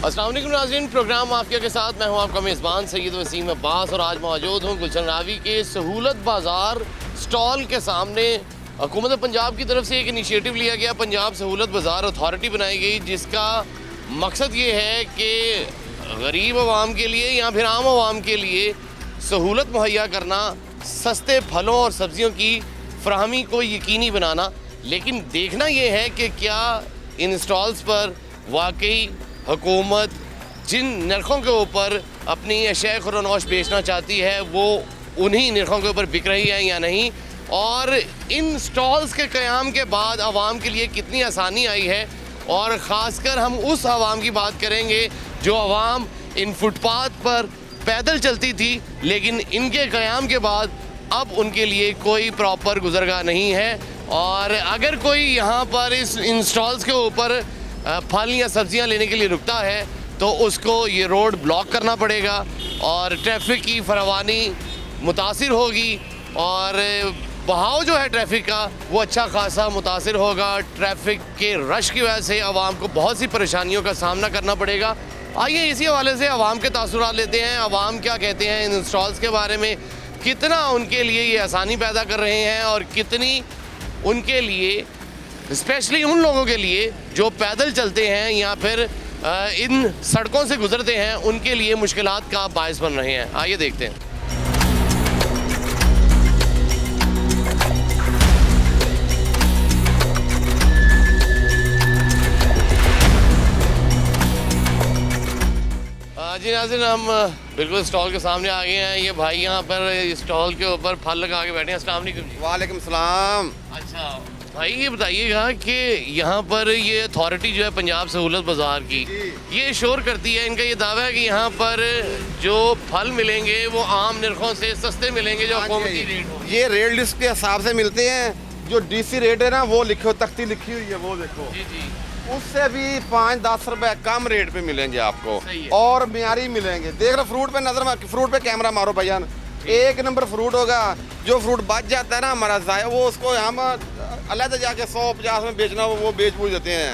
अस्सलाम वालेकुम नाज़रीन, प्रोग्राम माफिया के साथ मैं हूं आपका मेज़बान सैयद वसीम अब्बास और आज मौजूद हूं गुलशन रावी के सहूलत बाज़ार स्टॉल के सामने। हुकूमत पंजाब की तरफ से एक इनिशिएटिव लिया गया, पंजाब सहूलत बाज़ार अथॉरिटी बनाई गई, जिसका मकसद ये है कि गरीब आवाम के लिए या फिर आम आवाम के लिए सहूलत मुहैया करना, सस्ते फलों और सब्ज़ियों की फ़राहमी को यकीनी बनाना। लेकिन देखना ये है कि क्या इन स्टॉल्स पर वाकई हुकूमत जिन नरखों के ऊपर अपनी अशय खुरनोश बेचना चाहती है वो उन्हीं नरखों के ऊपर बिक रही है या नहीं, और इन स्टॉल्स के क़याम के बाद आवाम के लिए कितनी आसानी आई है। और ख़ासकर हम उस आवाम की बात करेंगे जो आवाम इन फुटपाथ पर पैदल चलती थी, लेकिन इनके क़याम के बाद अब उनके लिए कोई प्रॉपर गुज़रगाह नहीं है। और अगर कोई यहाँ पर इन स्टॉल्स के ऊपर फल या सब्जियां लेने के लिए रुकता है तो उसको ये रोड ब्लॉक करना पड़ेगा और ट्रैफिक की फरावानी मुतासिर होगी, और बहाव जो है ट्रैफिक का वो अच्छा खासा मुतासिर होगा। ट्रैफिक के रश की वजह से आवाम को बहुत सी परेशानियों का सामना करना पड़ेगा। आइए इसी हवाले से आवाम के तासुरात लेते हैं, आवाम क्या कहते हैं इन स्टॉल्स के बारे में, कितना उनके लिए ये आसानी पैदा कर रहे हैं और कितनी उनके लिए, स्पेशली उन लोगों के लिए जो पैदल चलते हैं या फिर इन सड़कों से गुजरते हैं, उनके लिए मुश्किलात का बायस बन रहे हैं। आइए देखते हैं। जी नाज़रीन, हम बिल्कुल स्टॉल के सामने आ गए हैं। ये भाई यहाँ पर स्टॉल के ऊपर फल लगा के बैठे हैं। अस्सलाम वालेकुम जी। वालेकुम सलाम। अच्छा भाई, ये बताइएगा कि यहाँ पर ये अथॉरिटी जो है पंजाब सहूलत बाज़ार की, ये शोर करती है, इनका ये दावा है कि यहाँ पर जो फल मिलेंगे वो आम नरखों से सस्ते मिलेंगे, जो हुकूमती रेट हो। ये रेट लिस्ट के हिसाब से मिलते हैं। जो डीसी रेट है ना वो लिखो, तख्ती लिखी हुई है वो देखो, जी जी, उससे भी 5-10 रुपए कम रेट पे मिलेंगे आपको, सही है। और मियारी मिलेंगे। देख लो फ्रूट पे नजर मार, फ्रूट पे कैमरा मारो भैया, एक नंबर फ्रूट होगा। जो फ्रूट बच जाता है ना हमारा ज़ाया, वो उसको हम अलग जाके 100-50 में बेचना वो बेच बूझ देते हैं,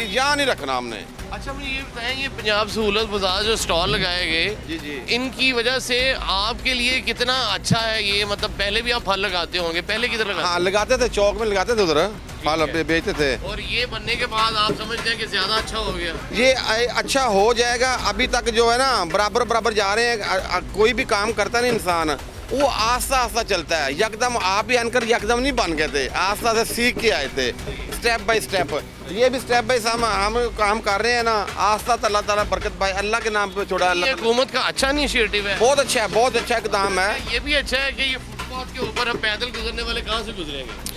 यहाँ नहीं रखना हमने। अच्छा मुझे ये बताएं, ये पंजाब सहूलत बाज़ार जो स्टॉल लगाए गए, जी जी, इनकी वजह से आपके लिए कितना अच्छा है ये? मतलब पहले भी आप फल लगाते होंगे, पहले किधर लगाते? हाँ लगाते थे, चौक में लगाते थे, उधर फल बेचते थे। और ये बनने के बाद आप समझते हैं कि ज़्यादा अच्छा हो गया? ये अच्छा हो जाएगा। अभी तक जो है ना बराबर बराबर जा रहे हैं। कोई भी काम करता नहीं इंसान, वो आस्ता आस्ता चलता है। यकदम आप ही अनकर यकदम नहीं बन गए थे, आस्ता आस्ता सीख के आए थे, स्टेप बाय स्टेप। ये भी स्टेप बाय हम काम कर रहे हैं ना, आस्ता अल्लाह ताला बरकत भाई अल्लाह के नाम पे छोड़ा। ये हुकूमत का अच्छा इनिशिएटिव है, बहुत अच्छा है, बहुत अच्छा इकदाम है। ये भी अच्छा है कि ये फुटपाथ के ऊपर अब पैदल गुजरने वाले कहाँ से गुजरेंगे?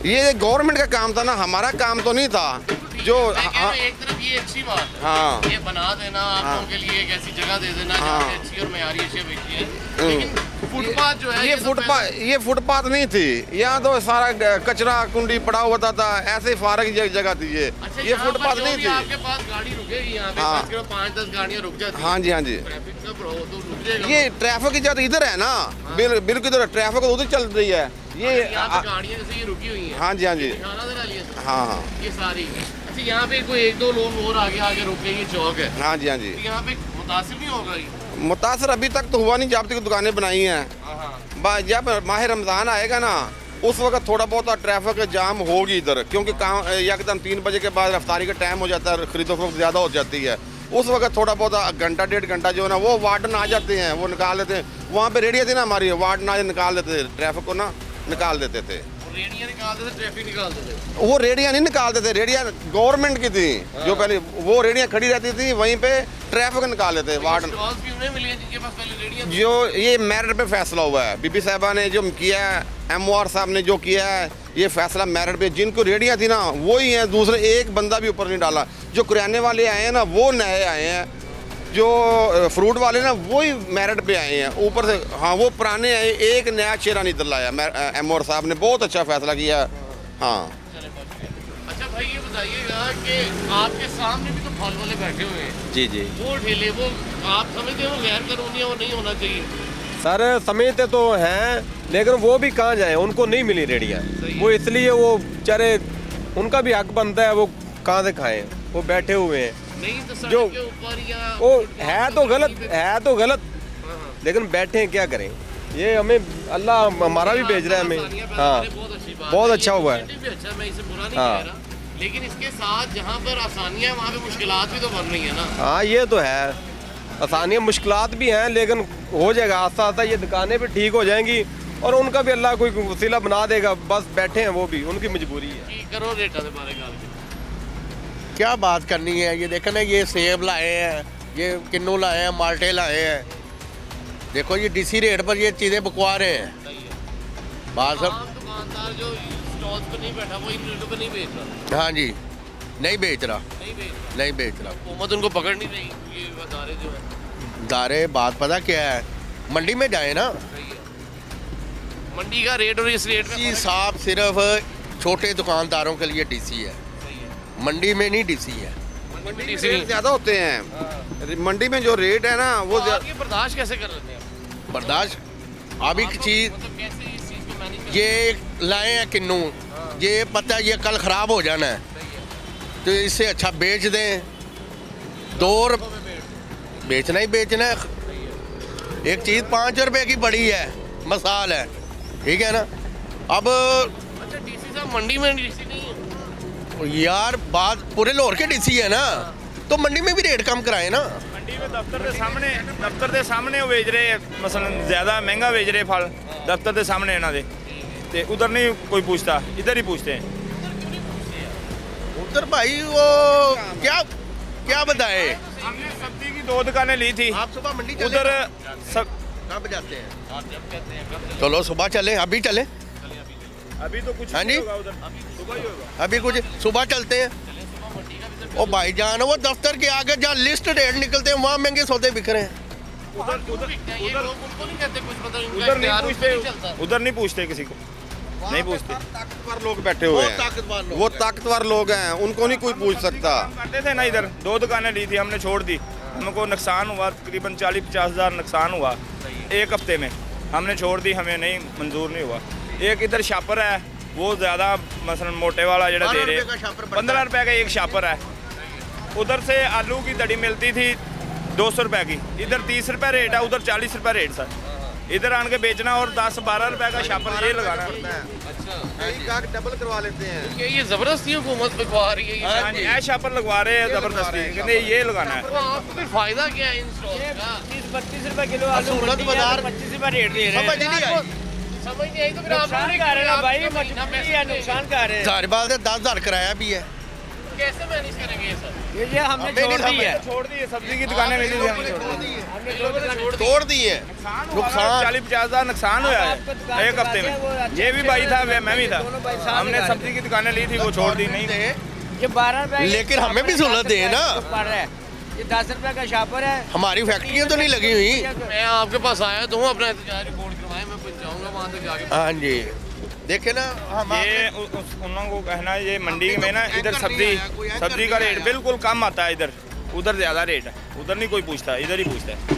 ये गवर्नमेंट का काम था ना, हमारा काम तो नहीं था। जो एक तरफ ये अच्छी बात है, हाँ, ये बना देना आप लोगों के लिए एक ऐसी जगह दे देना जहाँ पे अच्छी और मयारी अशिया बिकती है, लेकिन फुटपाथ जो है ये फुटपाथ नहीं थी, यहाँ तो सारा कचरा कुंडी पड़ा हुआ था, ऐसे फारग जगह थी ये। अच्छा, ये फुटपाथ नहीं थी। आपके पास गाड़ी रुकेगी यहाँ पे, हाँ। 5-10 गाड़ियाँ रुक जाती हैं। हाँ जी, हाँ जी। ट्रैफिक सब रहो तो रुक जाएगा। ये ट्रैफिक की जगह इधर है ना, बिल्कुल इधर ट्रैफिक उधर चल रही है। ये यहाँ पे गाड़ियाँ जैसे ये रुकी हुई हैं। हाँ जी, हाँ जी, हाँ हाँ, ये सारी। अच्छा, यहाँ पे कोई 1-2 लोग और आगे आगे रुक गए, ये चौक है, हाँ जी, हाँ जी। यहाँ पे मुतासिर नहीं होगा ये? मुतासर अभी तक तो हुआ नहीं, जब तक दुकानें बनाई हैं। जब माह रमज़ान आएगा ना उस वक्त थोड़ा बहुत ट्रैफिक जाम होगी इधर, क्योंकि काम एकदम 3 बजे के बाद रफ्तारी का टाइम हो जाता है, खरीदो फरोख्त ज़्यादा हो जाती है। उस वक्त थोड़ा बहुत घंटा 1.5 घंटा जो है ना वो वार्डन आ जाते हैं, वो निकाल देते हैं। वहाँ पे रेडिया थी ना हमारी, वार्डन आ निकाल देते थे, ट्रैफिक को ना निकाल देते थे। रेडियाँ निकाल देते, ट्रैफिक निकाल देते? वो रेडियाँ नहीं निकाल देते, रेडियाँ गवर्नमेंट की थी। जो पहले वो रेडियाँ खड़ी रहती थी वहीं पे ट्रैफिक निकाल देते वार्डन। जो ये मेरिट पे फैसला हुआ है, बीबी साहबा ने जो किया है, MOR साहब ने जो किया है, ये फैसला मेरिट पे। जिनको रेडियाँ थी ना वही हैं, दूसरे एक बंदा भी ऊपर नहीं डाला। जो किराने वाले आए हैं ना वो नए आए हैं, जो फ्रूट वाले ना वही मेरिट पे आए हैं ऊपर से। हाँ वो पुराने आए, एक नया चेहरा नहीं इधर लाया। MOR साहब ने बहुत अच्छा फैसला किया। हाँ अच्छा भाई, ये बताइएगा कि आपके सामने भी तो फल वाले बैठे हुए हैं। जी जी, वो ठेले, वो आप समझते हो गैर कानूनी है, वो नहीं होना चाहिए? सर समझते तो हैं, लेकिन वो भी कहाँ जाए, उनको नहीं मिली रेडियाँ। वो इसलिए वो बेचारे, उनका भी हक बनता है, वो कहाँ से खाएं, वो बैठे हुए हैं। नहीं तो सड़क जो के ऊपर या वो है तो गलत लेकिन बैठे हैं क्या करें। ये हमें अल्लाह हमारा भी भेज रहा है हमें। हाँ बहुत अच्छा हुआ है। अच्छा, मैं इसे बुरा नहीं हाँ। कह रहा, लेकिन इसके साथ जहाँ पर आसानियाँ वहाँ पे मुश्किलात भी तो बन रही है ना। हाँ ये तो है, आसानियाँ मुश्किलात भी हैं लेकिन हो जाएगा आस्ता आस्ता। ये दुकानें भी ठीक हो जाएंगी और उनका भी अल्लाह कोई वसीला बना देगा। बस बैठे हैं वो भी, उनकी मजबूरी है। की करो रेटा दे बारे गल क्या बात करनी है। ये देखो ना, ये सेब लाए हैं, ये किन्नू लाए हैं, माल्टे लाए हैं। देखो ये डीसी रेट पर ये चीज़ें बकवा रहे हैं। बात सब आम दुकानदार जो स्टॉल्स पे नहीं बैठा वो इन रेटों पे नहीं बेच रहा, हाँ जी, नहीं बेच रहा, नहीं बेच रहा। हुकूमत उनको पकड़ नहीं रही। ये अदारे जो है दारे बात पता क्या है, मंडी में जाए ना, सही है, मंडी का रेट और इस रेट में डीसी फर्क साहब सिर्फ छोटे दुकानदारों के लिए डीसी है, सही है। मंडी में नहीं डीसी है। मंडी में रेट डीसी नहीं ज़्यादा होते हैं मंडी में, जो रेट है ना वो तो आप ये बर्दाश्त कैसे कर लेते हैं? बर्दाश्त अभी आप की लोग चीज़ मतलब कैसे इस चीज़ को मैनेज करते ये लाए हैं किन्नू, ये पता है ये कल ख़राब हो जाना है, हैं? सही है। तो इससे अच्छा बेच दें। 2 बेचना ही बेचना है। एक चीज़ 5 रुपए की बड़ी है, मसाल है, ठीक है ना। अब अच्छा, डीसी साहब मंडी में डीसी नहीं है? यार बात पूरे लाहौर के डीसी है ना, तो मंडी में भी रेट कम कराए ना। ਮੰਡੀ ਵਿੱਚ ਦਫ਼ਤਰ ਦੇ ਸਾਹਮਣੇ ਉਹ ਵੇਚ ਰਹੇ ਮਸਲਨ ਜ਼ਿਆਦਾ ਮਹਿੰਗਾ ਵੇਚ ਰਹੇ ਫਲ ਦਫ਼ਤਰ ਦੇ ਸਾਹਮਣੇ ਇਹਨਾਂ ਦੇ ਤੇ ਉਧਰ ਨਹੀਂ ਕੋਈ ਪੁੱਛਦਾ इधर ही पूछते हैं। उधर भाई वो क्या क्या बताए। हमने सब्जी की 2 दुकानें ली थी आप सुबह मंडी चले, उधर सब कब जाते हैं? आप जब कहते हैं कब चले? चलो सुबह चले, अभी चले, अभी तो कुछ हाँ नहीं जी। होगा उधर सुबह ही होगा। अभी कुछ सुबह चलते हैं। ओ भाईजान वो दफ्तर के आगे जहाँ लिस्ट रेट निकलते हैं वहाँ महंगे सौदे बिक रहे हैं। ये लोग उनको नहीं कहते कुछ, मतलब इनका उधर नहीं इख्तियार उस पे नहीं चलता। पूछते उधर नहीं पूछते किसी को नहीं पूछते। ताकतवर लोग बैठे हुए बहुत हैं, ताकतवर लोग वो हैं। ताकतवर लोग हैं, उनको नहीं कोई पूछ सकता। करते थे ना इधर 2 दुकानें ली थी हमने छोड़ दी। हमको नुकसान हुआ तकरीबन 40-50 हज़ार नुकसान हुआ एक हफ्ते में, हमने छोड़ दी, हमें नहीं मंजूर नहीं हुआ। एक इधर शापर है वो ज़्यादा मसलन मोटे वाला जड़ा दे 12 रहे रुपए का शापर पड़ता 15 रुपए का एक शापर है। उधर से आलू की दड़ी मिलती थी 200 रुपए की, इधर 30 रुपए रेट है, उधर 40 रुपए रेट सर। इधर आन के बेचना और 10-12 रुपए का शापर ये लगाना है। अच्छा, कई गाहक डबल करवा लेते हैं। क्या ये जबरदस्ती हुकूमत बिकवा रही है? हाँ जी, ये शापर लगवा रहे हैं ज़बरदस्ती, कहते ये लगाना है। तो आपको फिर फायदा क्या है इन स्टॉल का? 30-32 रुपए किलो आलू सूरत मंडी है, बाजार 25 रुपए रेट दे रहे समझ हैं। नहीं आई। समझ नहीं आई तो फिर आप नुकसान लोग कर रहे हैं ना भाई, आपका महीना मजबूरी पैसे है, दे रहे हैं। नुकसान कर रहे हैं। सारी बात है, 10,000 किराया भी है। कैसे मैनेज करेंगे ये सब? ये हमने हमें छोड़ नहीं दी है। छोड़ दी है, सब्जी की दुकानें मिली थी हमने छोड़ दी। हमने दो दुकानें तोड़ दिए नुकसान। 40-50 हज़ार नुकसान हुआ है आपको दुकान एक हफ्ते बताते हैं, वो में। अच्छे ये भी भाई था मैं भी था, दोनों भाई साथ हमने लगा सब्जी की दुकानें ली थी वो छोड़ दी नहीं। ये 12 रुपए लेकिन हमें भी सहूलत दे ना। पड़ रहा है, ये 10 रुपए का शापर है। हमारी फैक्ट्रियाँ तो नहीं लगी हुई। मैं आपके पास आया तो हूँ, अपना एहतजाज रिपोर्ट करवाएं, मैं पहुँचाऊंगा वहाँ तक जाके। हाँ जी, देखे ना हम ये उनको कहना है ये मंडी में ना इधर सब्जी का रेट बिल्कुल कम आता है, इधर उधर ज़्यादा रेट है, उधर नहीं कोई पूछता, इधर ही पूछता है।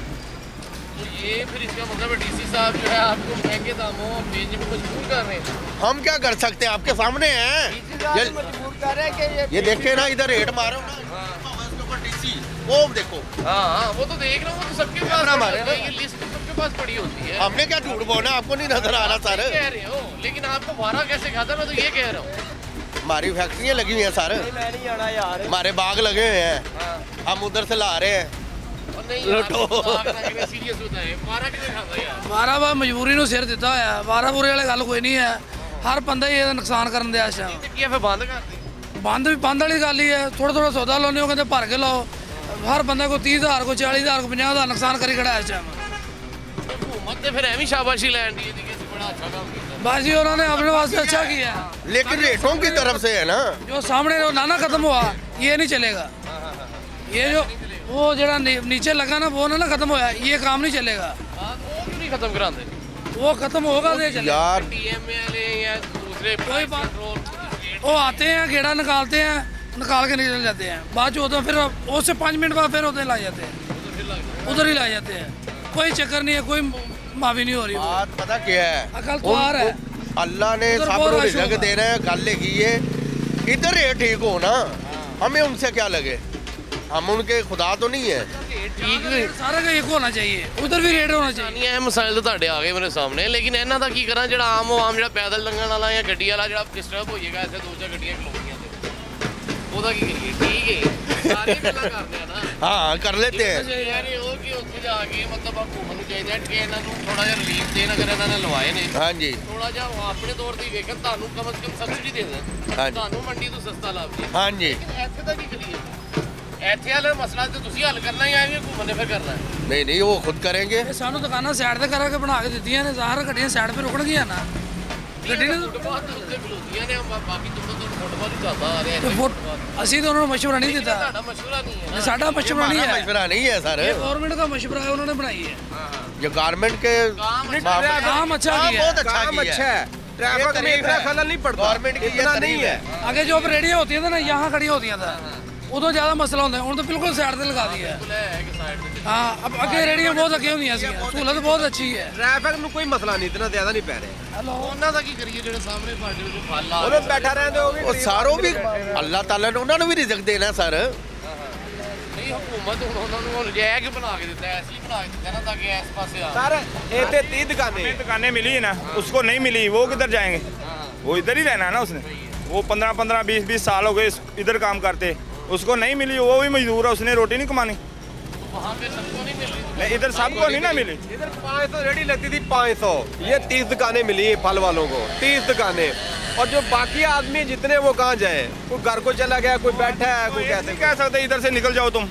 तो ये फिर इसका मतलब डीसी साहब जो है आपको महंगे दामों बेचने में मजबूर कर रहे हैं। हम क्या कर सकते हैं, आपके सामने हैं। ये, मजबूर कर रहे हैं कि ये देखे ना इधर रेट मारो ना, इसके ऊपर डीसी वो देखो। हाँ, वो तो देख रहा हूँ, वो तो सबके पास कैमरा पड़ी मारे होती है, ना। ये लिस्ट सबके पास पड़ी होती है। हमने क्या झूठ बोलना, आपको नहीं नजर आ रहा आप सही सर। कह रहे हो, लेकिन आपको भाड़ा कैसे खाता, मैं तो ये कह रहा हूँ। हमारी फैक्ट्रियाँ लगी हुई हैं सर, मैं नहीं आना यार। हमारे बाग लगे हुए हैं, हम उधर से ला रहे हैं। और नहीं लूटो। सीरियस होता है, भाड़ा कितने खाता यार? ਵਾਰਾ ਵਾ ਮਜਬੂਰੀ ਨੂੰ ਸਿਰ ਦਿੱਤਾ ਹੋਇਆ, ਵਾਰਾ ਬੁਰੇ ਵਾਲੀ ਗੱਲ ਕੋਈ ਨਹੀਂ ਹੈ। ਹਰ ਬੰਦਾ ਹੀ ਇਹਦਾ ਨੁਕਸਾਨ ਕਰਨ ਦਿਆ ਇਸ ਟਾਈਮ। ਤੇ ਕੀ ਆ ਫਿਰ ਬੰਦ ਕਰ ਦੇ? ਬੰਦ ਵਾਲੀ ਗੱਲ ਹੀ ਹੈ, ਥੋੜਾ ਥੋੜਾ ਸੌਦਾ ਲਾਉਂਦੇ ਹੋ, ਕਹਿੰਦੇ ਭਰ ਕੇ ਲਾਓ। ਹਰ ਬੰਦਾ ਕੋਈ 30,000 ਕੋਈ 40,000 ਕੋਈ 50,000 ਨੁਕਸਾਨ ਕਰੀ ਖੜਾ ਇਸ ਟਾਈਮ। हुकूमत ने फिर एवं शाबाशी लैंड दी थी कि बड़ा अच्छा काम किया। बस जी उन्होंने अपने वास्ते अच्छा किया। लेकिन रेटों की तरफ से है ना, जो सामने जो नाना खत्म हुआ ये नहीं चलेगा। ये जो वो जरा नीचे लगा ना वो ना खत्म होया, ये काम नहीं चलेगा। हाँ, वो क्यों नहीं खत्म कराते? वो खत्म होगा तो ये चलेगा। यार टीएमएलए या दूसरे कोई बात- कंट्रोल वो आते हैं गेड़ा निकालते हैं, निकाल के निकल जाते हैं, बाद जो होता है फिर उससे 5 मिनट बाद फिर उधर ला जाते हैं, उधर ही ला जाते हैं। कोई चक्कर नहीं है, कोई माफी नहीं हो रही। बात पता क्या है, अकल तो आ रहा है। अल्लाह ने उधर सब बहुत को रश रिज़्क़ होगा। दे रहे हैं, गल लगी है इधर रेट ठीक हो ना, हमें उनसे क्या लगे। हम उनके खुदा तो नहीं है। ਠੀਕ ਵੀ ਸਾਰਾ का एक होना चाहिए, उधर भी रेट होना चाहिए। ਨਹੀਂ ਇਹ ਮਸਾਇਲ ਤਾਂ ਤੁਹਾਡੇ ਆ ਗਏ ਮੇਰੇ ਸਾਹਮਣੇ, ਲੇਕਿਨ ਇਹਨਾਂ ਦਾ ਕੀ ਕਰਾਂ ਜਿਹੜਾ ਆਮ ਜਿਹੜਾ ਪੈਦਲ ਲੰਘਣ ਵਾਲਾ ਜਾਂ ਗੱਡੀ ਵਾਲਾ ਜਿਹੜਾ ਡਿਸਟਰਬ ਹੋ ਜਾਏਗਾ ਇੱਥੇ ਦੋ ਚਾਰ ਗੱਡੀਆਂ ਖਲੋਣੀਆਂ ਤੇ ਉਹਦਾ ਕੀ ਕਰੀਏ? ਠੀਕ ਹੈ ਸਾਰੇ ਗੱਲਾਂ ਕਰਦੇ ਆ ਨਾ। हाँ कर लेते हैं। ਅੱਛਾ ਯਾਰ ਇਹ ਉਹ ਕਿ ਉੱਥੇ ਜਾ ਕੇ ਮਤਲਬ ਹਕੂਮਤ ਨੂੰ ਚਾਹੀਦਾ ਕਿ ਇਹਨਾਂ ਨੂੰ ਥੋੜਾ ਜਿਹਾ ਰਿਲੀਫ ਦੇਣ, ਅਗਰ ਇਹਨਾਂ ਨੇ ਲਵਾਏ ਨੇ हाँ जी ਥੋੜਾ ਜਿਹਾ ਉਹ ਆਪਣੇ ਤੌਰ ਤੇ ਹੀ ਵੇਖਣ, ਤੁਹਾਨੂੰ ਕਮ ਸੇ ਕਮ ਸਬਸਿਡੀ ਦੇ ਦੇਣ, ਹਾਂਜੀ। ਤੁਹਾਨੂੰ ਮੰਡੀ ਤੋਂ ਸਸਤਾ ਲੱਭ ਜੇ। हाँ जी ਲੇਕਿਨ ਇੱਥੇ ਦਾ ਕੀ ਕਰੀਏ? ਇੱਥੇ ਵਾਲਾ ਮਸਲਾ ਤੇ ਤੁਸੀਂ ਹੱਲ ਕਰਨਾ ਹੀ ਆਏ ਹਕੂਮਤ ਨੇ ਫਿਰ ਕਰਨਾ ਹੈ। नहीं नहीं वो खुद करेंगे। ਇਹ ਸਾਨੂੰ ਦੁਕਾਨਾਂ ਸਾਈਡ ਤੇ ਕਰਾ ਕੇ ਬਣਾ ਕੇ ਦਿੱਤੀਆਂ ਨੇ, ਜ਼ਾਹਰ ਗੱਡੀਆਂ ਸਾਈਡ 'ਤੇ ਰੁਕਣਗੀਆਂ ਨਾ। ਗੱਡੀ ਨੇ ਫੁੱਟਪਾਥ ਦੇ ਉੱਤੇ ਖਲੋਤੀਆਂ ਨੇ, ਬਾਕੀ ਤੋਂ ਫੁੱਟਪਾਥ ਹੀ ਚੱਲਦਾ ਆ ਰਿਹਾ ਤੇ ਅਸੀਂ ਤਾਂ ਉਹਨਾਂ ਨੂੰ ਮਸ਼ਵਰਾ ਨਹੀਂ ਦਿੱਤਾ, ਤੁਹਾਡਾ ਮਸ਼ਵਰਾ ਨਹੀਂ ਹੈ ये साडा मशवरा नहीं हमारा है, मशवरा नहीं है सर। ये गवर्नमेंट का मशवरा है, उन्होंने बनाई है। जो गारमेंट के काम अच्छा किया है। बहुत अच्छा काम किया अच्छा है, ट्रैफिक में इतना खलल नहीं पड़ता, गवर्नमेंट की ये इतना नहीं तारीफ है। आगे जो रेडियाँ होती हैं ना यहाँ खड़ी होती हैं, उदों ज़्यादा मसला होता है, उन्होंने तो बिल्कुल साइड से लगा दिया है। हाँ अब अगे रेडियाँ बहुत अगे होंगी, सहूलत बहुत अच्छी है। ट्रैफिक में कोई मसला नहीं, इतना ज्यादा नहीं पै रहे। हेलो ਉਹਨਾਂ ਦਾ ਕੀ ਕਰੀਏ ਜਿਹੜੇ ਸਾਹਮਣੇ ਸਾਡੇ ਕੋਲ ਫਲ ਆ ਉਹਨੂੰ ਬੈਠਾ ਰਹਿੰਦੇ ਉਹ ਵੀ ਉਹ ਸਾਰੋਂ ਵੀ ਅੱਲਾਹ ਤਾਲਾ ਨੇ ਉਹਨਾਂ ਨੂੰ ਵੀ ਰਿਜ਼ਕ ਦੇਣਾ ਸਰ। ਨਹੀਂ ਹਕੂਮਤ ਹੁਣ ਉਹਨਾਂ ਨੂੰ ਲੈ ਕੇ ਬਣਾ ਕੇ ਦਿੱਤਾ, ਐਸੀ ਬਣਾ ਕੇ ਦਿੱਤਾ ਨਾ ਤਾਂ ਕਿ ਇਸ ਪਾਸੇ ਆ। सर ये 30 दुकानें दुकानें मिली है ना, उसको नहीं मिली, वो किधर जाएंगे? वो इधर ही रहना है ना उसने। वो 15-15 20-20 साल हो गए इधर काम करते, उसको नहीं मिली, वो भी मजदूर है, उसने रोटी नहीं कमानी। वहाँ पे सबको नहीं मिल रही। नहीं, इधर सबको नहीं ना मिली। इधर 500 रेडी लगती थी 500, ये 30 दुकानें मिली है फल वालों को, 30 दुकानें। और जो बाकी आदमी जितने वो कहाँ जाए, कोई घर को चला गया, कोई बैठा है, कोई ये कैसे नहीं कह सकते इधर से निकल जाओ तुम।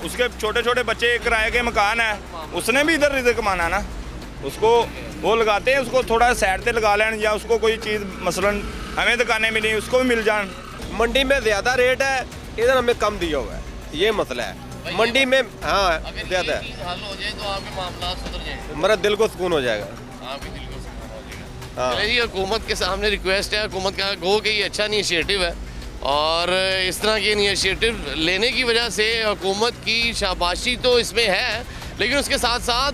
उसके छोटे छोटे बच्चे किराए के मकान है, उसने भी इधर रिज़्क कमाना ना। उसको वो लगाते हैं, उसको थोड़ा साइड पे लगा लें, या उसको कोई चीज़ मसलन हमें दुकानें मिली उसको भी मिल जान। मंडी में ज्यादा रेट है, इधर हमें कम दिया हुआ है, ये मसला है। मंडी में हाँ अगर ज्यादा ये है, चीज़ हल हो जाए तो आपके मामला सुधर जाएंगे, हमारा दिल को सुकून हो जाएगा। आपके दिल को सुकून हो जाएगा। हाँ। चलिए जी, हुकूमत के सामने रिक्वेस्ट है, हुकूमत का गो कि ये अच्छा इनिशिएटिव है और इस तरह के इनिशिएटिव लेने की वजह से हुकूमत की शाबाशी तो इसमें है, लेकिन उसके साथ साथ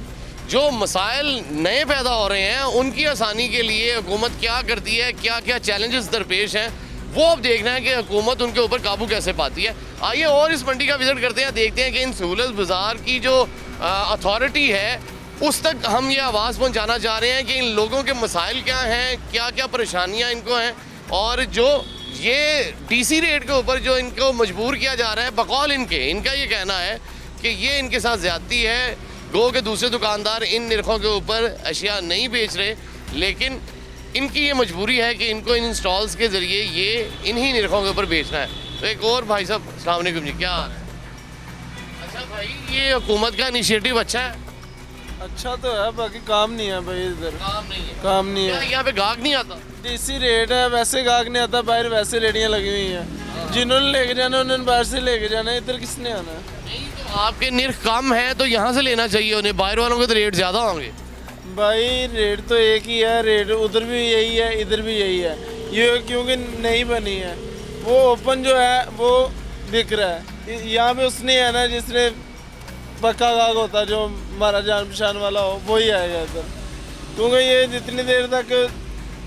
जो मसाइल नए पैदा हो रहे हैं उनकी आसानी के लिए हुकूमत क्या करती है, क्या क्या चैलेंजेस दरपेश हैं, वो अब देखना है कि हुकूमत उनके ऊपर काबू कैसे पाती है। आइए और इस मंडी का विज़िट करते हैं, देखते हैं कि इन सहूलत बाज़ार की जो अथॉरिटी है उस तक हम ये आवाज़ पहुंचाना चाह रहे हैं कि इन लोगों के मसाइल क्या हैं, क्या क्या परेशानियां इनको हैं, और जो ये डीसी रेट के ऊपर जो इनको मजबूर किया जा रहा है बकौल इनका ये कहना है कि ये इनके साथ ज़्यादती है। गो के दूसरे दुकानदार इन निरखों के ऊपर अशिया नहीं बेच रहे, लेकिन इनकी ये मजबूरी है कि इनको इन स्टॉल्स के ज़रिए ये इन्हीं निरखों के ऊपर बेचना है। तो एक और भाई साहब अस्सलाम वालेकुम जी, क्या हाल है? अच्छा भाई, ये हुकूमत का इनिशिएटिव अच्छा है? अच्छा तो है, बाकी काम नहीं है भाई, इधर काम नहीं है, काम नहीं क्या है। यहाँ पे गाहक नहीं आता? डीसी रेट है, वैसे गाहक नहीं आता, बाहर वैसे रेडियाँ लगी हुई हैं। जिन्होंने लेके जाना उन्होंने बाहर से लेके जाना है, इधर किसने आना है? नहीं तो आपके निर्ख कम है तो यहाँ से लेना चाहिए उन्हें, बाहर वालों के तो रेट ज़्यादा होंगे। भाई रेट तो एक ही है, रेट उधर भी यही है इधर भी यही है। ये क्योंकि नहीं बनी है, वो ओपन जो है वो बिक रहा है। यहाँ पे उसने है ना जिसने पक्का गाहक होता है, जो हमारा जान पहचान वाला हो वही आएगा इधर। क्योंकि ये जितनी देर तक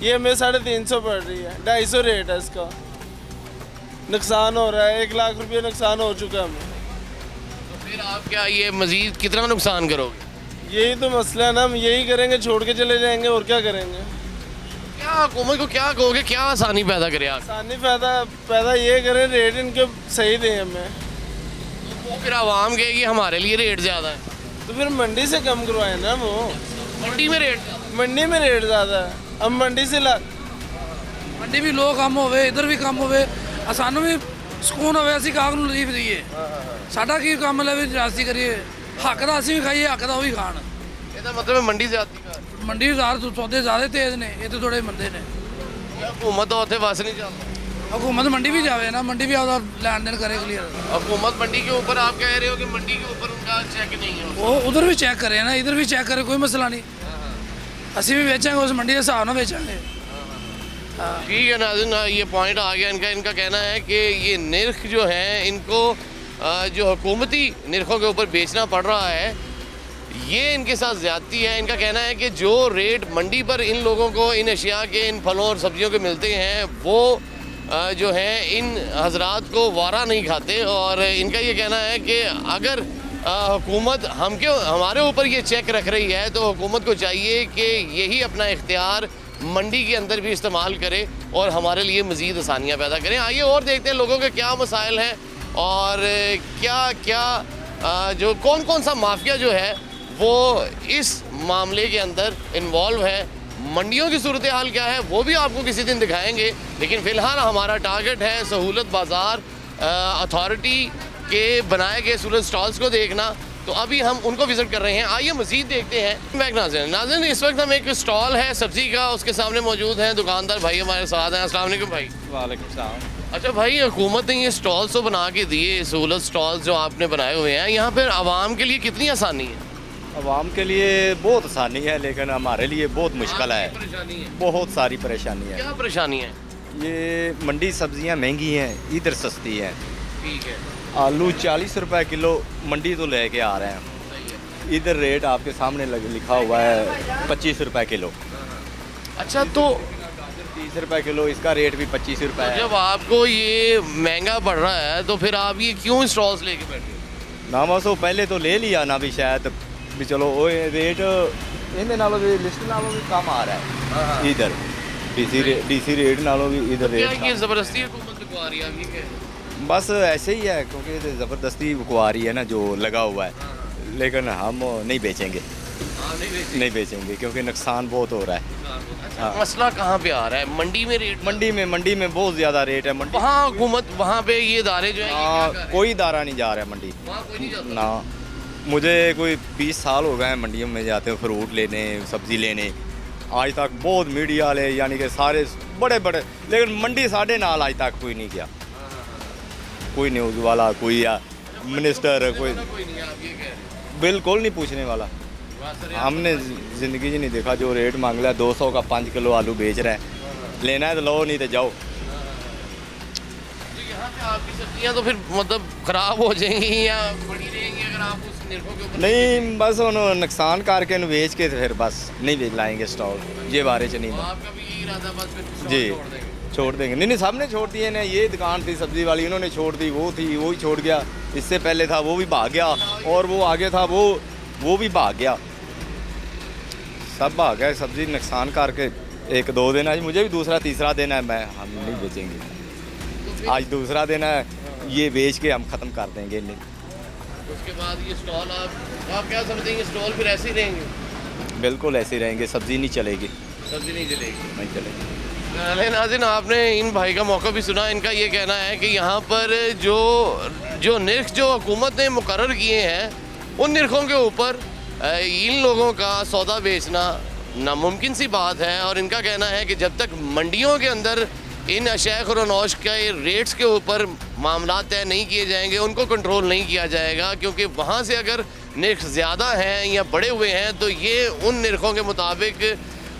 ये हमें 350 पड़ रही है, 250 रेट है इसका। नुकसान हो रहा है, 1 लाख रुपये नुकसान हो चुका है हमें। तो फिर आप क्या ये मज़ीद कितना नुकसान करोगे? यही तो मसला है ना, हम यही करेंगे, छोड़ के चले जाएंगे और क्या करेंगे। क्या हुकूमत को क्या कहोगे, क्या आसानी पैदा करे आप? आसानी पैदा ये करें, रेट इनके सही दें हमें। वो फिर आवाम कहेगी हमारे लिए रेट ज़्यादा है, तो फिर मंडी से कम करवाए ना वो। मंडी में रेट ज़्यादा है। मंडी में रेट ज़्यादा है, हम मंडी से मंडी भी लोग कम होवे, इधर भी कम होवे, सानू भी सुकून होवे, ਅਸੀਂ ਗਾਹਕ ਨੂੰ ਰਿਲੀਫ ਦਈਏ। ਸਾਡਾ ਕੀ ਕੰਮ ਲੈ ਵੀ ਰਾਸਤੀ ਕਰੀਏ, ਹੱਕ ਦਾ ਅਸੀਂ ਵੀ ਖਾਈਏ, ਹੱਕ ਦਾ ਉਹ ਵੀ ਖਾਣ। ਇਹਦਾ ਮਤਲਬ ਮੰਡੀ ਜ਼ਿਆਦੀ ਕਰ ਮੰਡੀ ਬਾਜ਼ਾਰ ਤੋਂ ਸੌਦੇ ਜ਼ਿਆਦਾ ਤੇਜ਼ ਨੇ, ਇਹ ਤੇ ਥੋੜੇ ਮੰਦੇ ਨੇ। हुकूमत तो ਉੱਥੇ ਵਸ ਨਹੀਂ ਚੱਲਦਾ। हुकूमत मंडी भी जावे ना, मंडी भी आपका लेन देन करे क्लियर। हुकूमत मंडी के ऊपर आप कह रहे हो कि मंडी के ऊपर उनका चेक नहीं है? वो उधर भी चेक करे ना, इधर भी चेक करे, कोई मसला नहीं। ਅਸੀਂ भी बेचेंगे उस मंडी के हिसाब ਨਾਲ बेचेंगे। ठीक है नाज़रीन, ये पॉइंट आ गया इनका कहना है कि ये निर्ख जो है इनको जो हुकूमती निर्खों के ऊपर बेचना पड़ रहा है, ये इनके साथ ज़्यादती है। इनका कहना है कि जो रेट मंडी पर इन लोगों को इन अशिया के, इन फलों और सब्जियों के मिलते हैं वो जो है इन हजरात को वारा नहीं खाते और इनका ये कहना है कि अगर हुकूमत हमारे ऊपर ये चेक रख रही है तो हुकूमत को चाहिए कि यही अपना इख्तियार मंडी के अंदर भी इस्तेमाल करे और हमारे लिए मज़ीद आसानियाँ पैदा करें। आइए और देखते हैं लोगों के क्या मसाइल हैं और क्या क्या जो कौन सा माफिया जो है वो इस मामले के अंदर इन्वॉल्व है। मंडियों की सूरत हाल क्या है वो भी आपको किसी दिन दिखाएंगे, लेकिन फ़िलहाल हमारा टारगेट है सहूलत बाज़ार अथॉरिटी के बनाए गए सहूलत स्टॉल्स को देखना। तो अभी हम उनको विज़िट कर रहे हैं, आइए मज़ीद देखते हैं। बैक नाज़रीन इस वक्त हम एक स्टॉल है सब्ज़ी का, उसके सामने मौजूद हैं दुकानदार भाई हमारे साथ हैं। अस्सलाम वालेकुम भाई। वालेकुम सलाम। अच्छा भाई, हुकूमत ने ये स्टॉल्स तो बना के दिए, सहूलत स्टॉल्स जो आपने बनाए हुए हैं, यहाँ पर आवाम के लिए कितनी आसानी है? आवाम के लिए बहुत आसानी है, लेकिन हमारे लिए बहुत मुश्किल है, परेशानी है। बहुत सारी परेशानी है। क्या परेशानी है? ये मंडी सब्जियां महंगी हैं, इधर सस्ती हैं। ठीक है। आलू 40 रुपए किलो मंडी तो लेके आ रहे हैं, इधर रेट आपके सामने लिखा हुआ है 25 रुपए किलो। अच्छा, तो 30 रुपए किलो, इसका रेट भी 25 रुपए है। जब आपको ये महंगा पड़ रहा है तो फिर आप ये क्यों स्टॉल्स लेके बैठे हो? ना बस वो पहले तो ले लिया ना, भी शायद भी चलो वो रेट इनके नालों भी लिस्ट नालों भी कम आ रहा है इधर, डीसी रेट नालों भी इधर क्या रेट ये ज़बरदस्ती हुकूमत बिकवा रही है अभी के? बस ऐसे ही है, क्योंकि ज़बरदस्ती बिकवा रही है ना जो लगा हुआ है, लेकिन हम नहीं बेचेंगे, नहीं बेचेंगे क्योंकि नुकसान बहुत हो रहा है। हाँ। मसला कहाँ पे आ रहा है? मंडी में रेट? मंडी में बहुत ज़्यादा रेट है मंडी। वहाँ हुकूमत वहाँ पे ये इदारे जो है कोई इदारा नहीं जा रहा है मंडी, वहाँ कोई नहीं जाता। ना। मुझे कोई 20 साल हो गए हैं मंडियों में जाते हैं फ्रूट लेने, सब्ज़ी लेने। आज तक बहुत मीडिया वाले यानी कि सारे बड़े, लेकिन मंडी साढ़े नाल आज तक कोई नहीं गया, कोई न्यूज़ वाला, कोई या मिनिस्टर, कोई नहीं, आप ये कह रहे हैं। बिल्कुल नहीं पूछने वाला। हमने ज़िंदगी में नहीं देखा, जो रेट मांग लिया 200 का 5 किलो आलू बेच रहे हैं, लेना है तो लो, नहीं तो जाओ। तो यहाँ पे आपकी सब्जियाँ तो फिर मतलब ख़राब हो जाएंगी या बड़ी रहेंगी अगर आप उस निर्भर के ऊपर नहीं, बस उन्होंने नुकसान करके बेच के तो फिर बस नहीं लाएंगे स्टॉल, ये बारे च नहीं। आपका भी यही इरादा बस फिर स्टॉल जी छोड़ देंगे? छोड़ देंगे। नहीं, सबने छोड़ दिए ना। ये दुकान थी सब्जी वाली, उन्होंने छोड़ दी, वो थी वो ही छोड़ गया, इससे पहले था वो भी भाग गया, और वो आगे था वो भी भाग गया, सब भाग गए। सब्जी नुकसान करके 1-2 दिन, आज मुझे भी दूसरा तीसरा दिन है, हम नहीं बेचेंगे। आज दूसरा दिन है, ये बेच के हम ख़त्म कर देंगे। नहीं, उसके बाद ये स्टॉल आप क्या समझते हैं? ये स्टॉल फिर ऐसे ही रहेंगे? बिल्कुल ऐसे ही रहेंगे, सब्जी नहीं चलेगी, सब्जी नहीं चलेगी। नहीं चलेगी। नाज़रीन, आपने इन भाई का मौका भी सुना। इनका ये कहना है कि यहाँ पर जो निर्ख जो हुकूमत ने मुकर्रर किए हैं, उन निर्खों के ऊपर इन लोगों का सौदा बेचना नामुमकिन सी बात है। और इनका कहना है कि जब तक मंडियों के अंदर इन अशया खुरानोश के रेट्स के ऊपर मामला तय नहीं किए जाएंगे, उनको कंट्रोल नहीं किया जाएगा, क्योंकि वहाँ से अगर निर्ख ज़्यादा हैं या बढ़े हुए हैं तो ये उन निर्खों के मुताबिक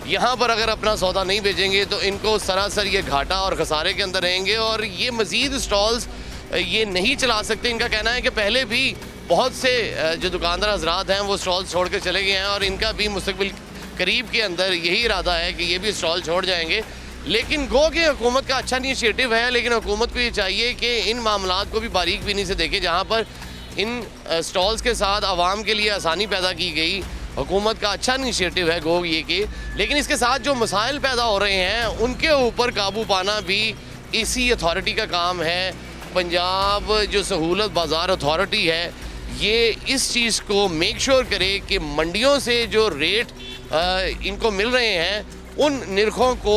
यहाँ पर अगर अपना सौदा नहीं बेचेंगे तो इनको सरासर ये घाटा और खसारे के अंदर रहेंगे और ये मज़ीद स्टॉल्स ये नहीं चला सकते। इनका कहना है कि पहले भी बहुत से जो दुकानदार हजरात हैं वो स्टॉल्स छोड़ कर चले गए हैं और इनका भी मुस्तकबिल करीब के अंदर यही इरादा है कि ये भी स्टॉल छोड़ जाएंगे। लेकिन गो कि हुकूमत का अच्छा इनिशिएटिव है, लेकिन हुकूमत को ये चाहिए कि इन मामलात को भी बारीक बीनी से देखे। जहाँ पर इन स्टॉल्स के साथ आवाम के लिए आसानी पैदा की गई, हुकूमत का अच्छा इनिशिएटिव है गो ये कि, लेकिन इसके साथ जो मसाइल पैदा हो रहे हैं उनके ऊपर काबू पाना भी इसी अथॉरिटी का काम है। पंजाब जो सहूलत बाज़ार अथॉरिटी है ये इस चीज़ को मेक श्योर करे कि मंडियों से जो रेट इनको मिल रहे हैं उन निर्खों को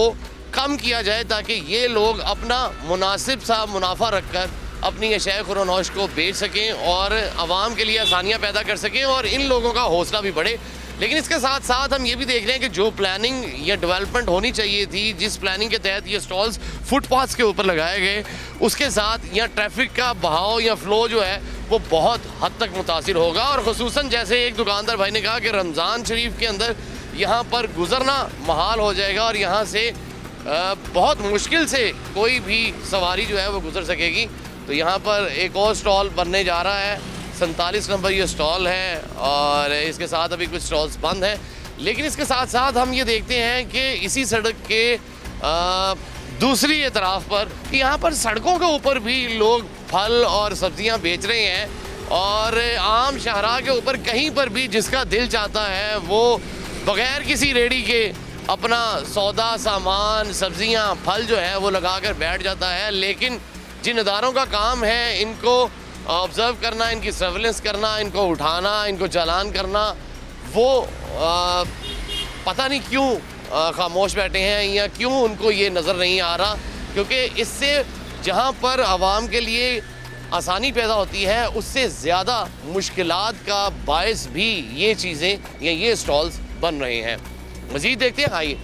कम किया जाए, ताकि ये लोग अपना मुनासिब सा मुनाफा रखकर अपनी अशया खुरानोश को बेच सकें और आवाम के लिए आसानियाँ पैदा कर सकें और इन लोगों का हौसला भी बढ़े। लेकिन इसके साथ साथ हम ये भी देख रहे हैं कि जो प्लानिंग या डेवलपमेंट होनी चाहिए थी, जिस प्लानिंग के तहत ये स्टॉल्स फुटपाथ्स के ऊपर लगाए गए, उसके साथ यहाँ ट्रैफिक का बहाव या फ़्लो जो है वो बहुत हद तक मुतासिर होगा। और ख़ुसूसन जैसे एक दुकानदार भाई ने कहा कि रमज़ान शरीफ के अंदर यहाँ पर गुज़रना महाल हो जाएगा और यहाँ से बहुत मुश्किल से कोई भी सवारी जो है वो गुज़र सकेगी। तो यहाँ पर एक और स्टॉल बनने जा रहा है, 47 नंबर ये स्टॉल है और इसके साथ अभी कुछ स्टॉल्स बंद हैं। लेकिन इसके साथ साथ हम ये देखते हैं कि इसी सड़क के दूसरी एतराफ़ पर कि यहाँ पर सड़कों के ऊपर भी लोग फल और सब्जियाँ बेच रहे हैं और आम शाहराह के ऊपर कहीं पर भी जिसका दिल चाहता है वो बग़ैर किसी रेडी के अपना सौदा सामान सब्जियाँ फल जो है वो लगा कर बैठ जाता है। लेकिन जिन इदारों का काम है इनको ऑब्ज़र्व करना, इनकी सर्विलेंस करना, इनको उठाना, इनको चालान करना, वो पता नहीं क्यों खामोश बैठे हैं या क्यों उनको ये नज़र नहीं आ रहा, क्योंकि इससे जहाँ पर आवाम के लिए आसानी पैदा होती है उससे ज़्यादा मुश्किलात का बायस भी ये चीज़ें या ये स्टॉल्स बन रहे हैं। मज़ीद देखते हैं, आइए।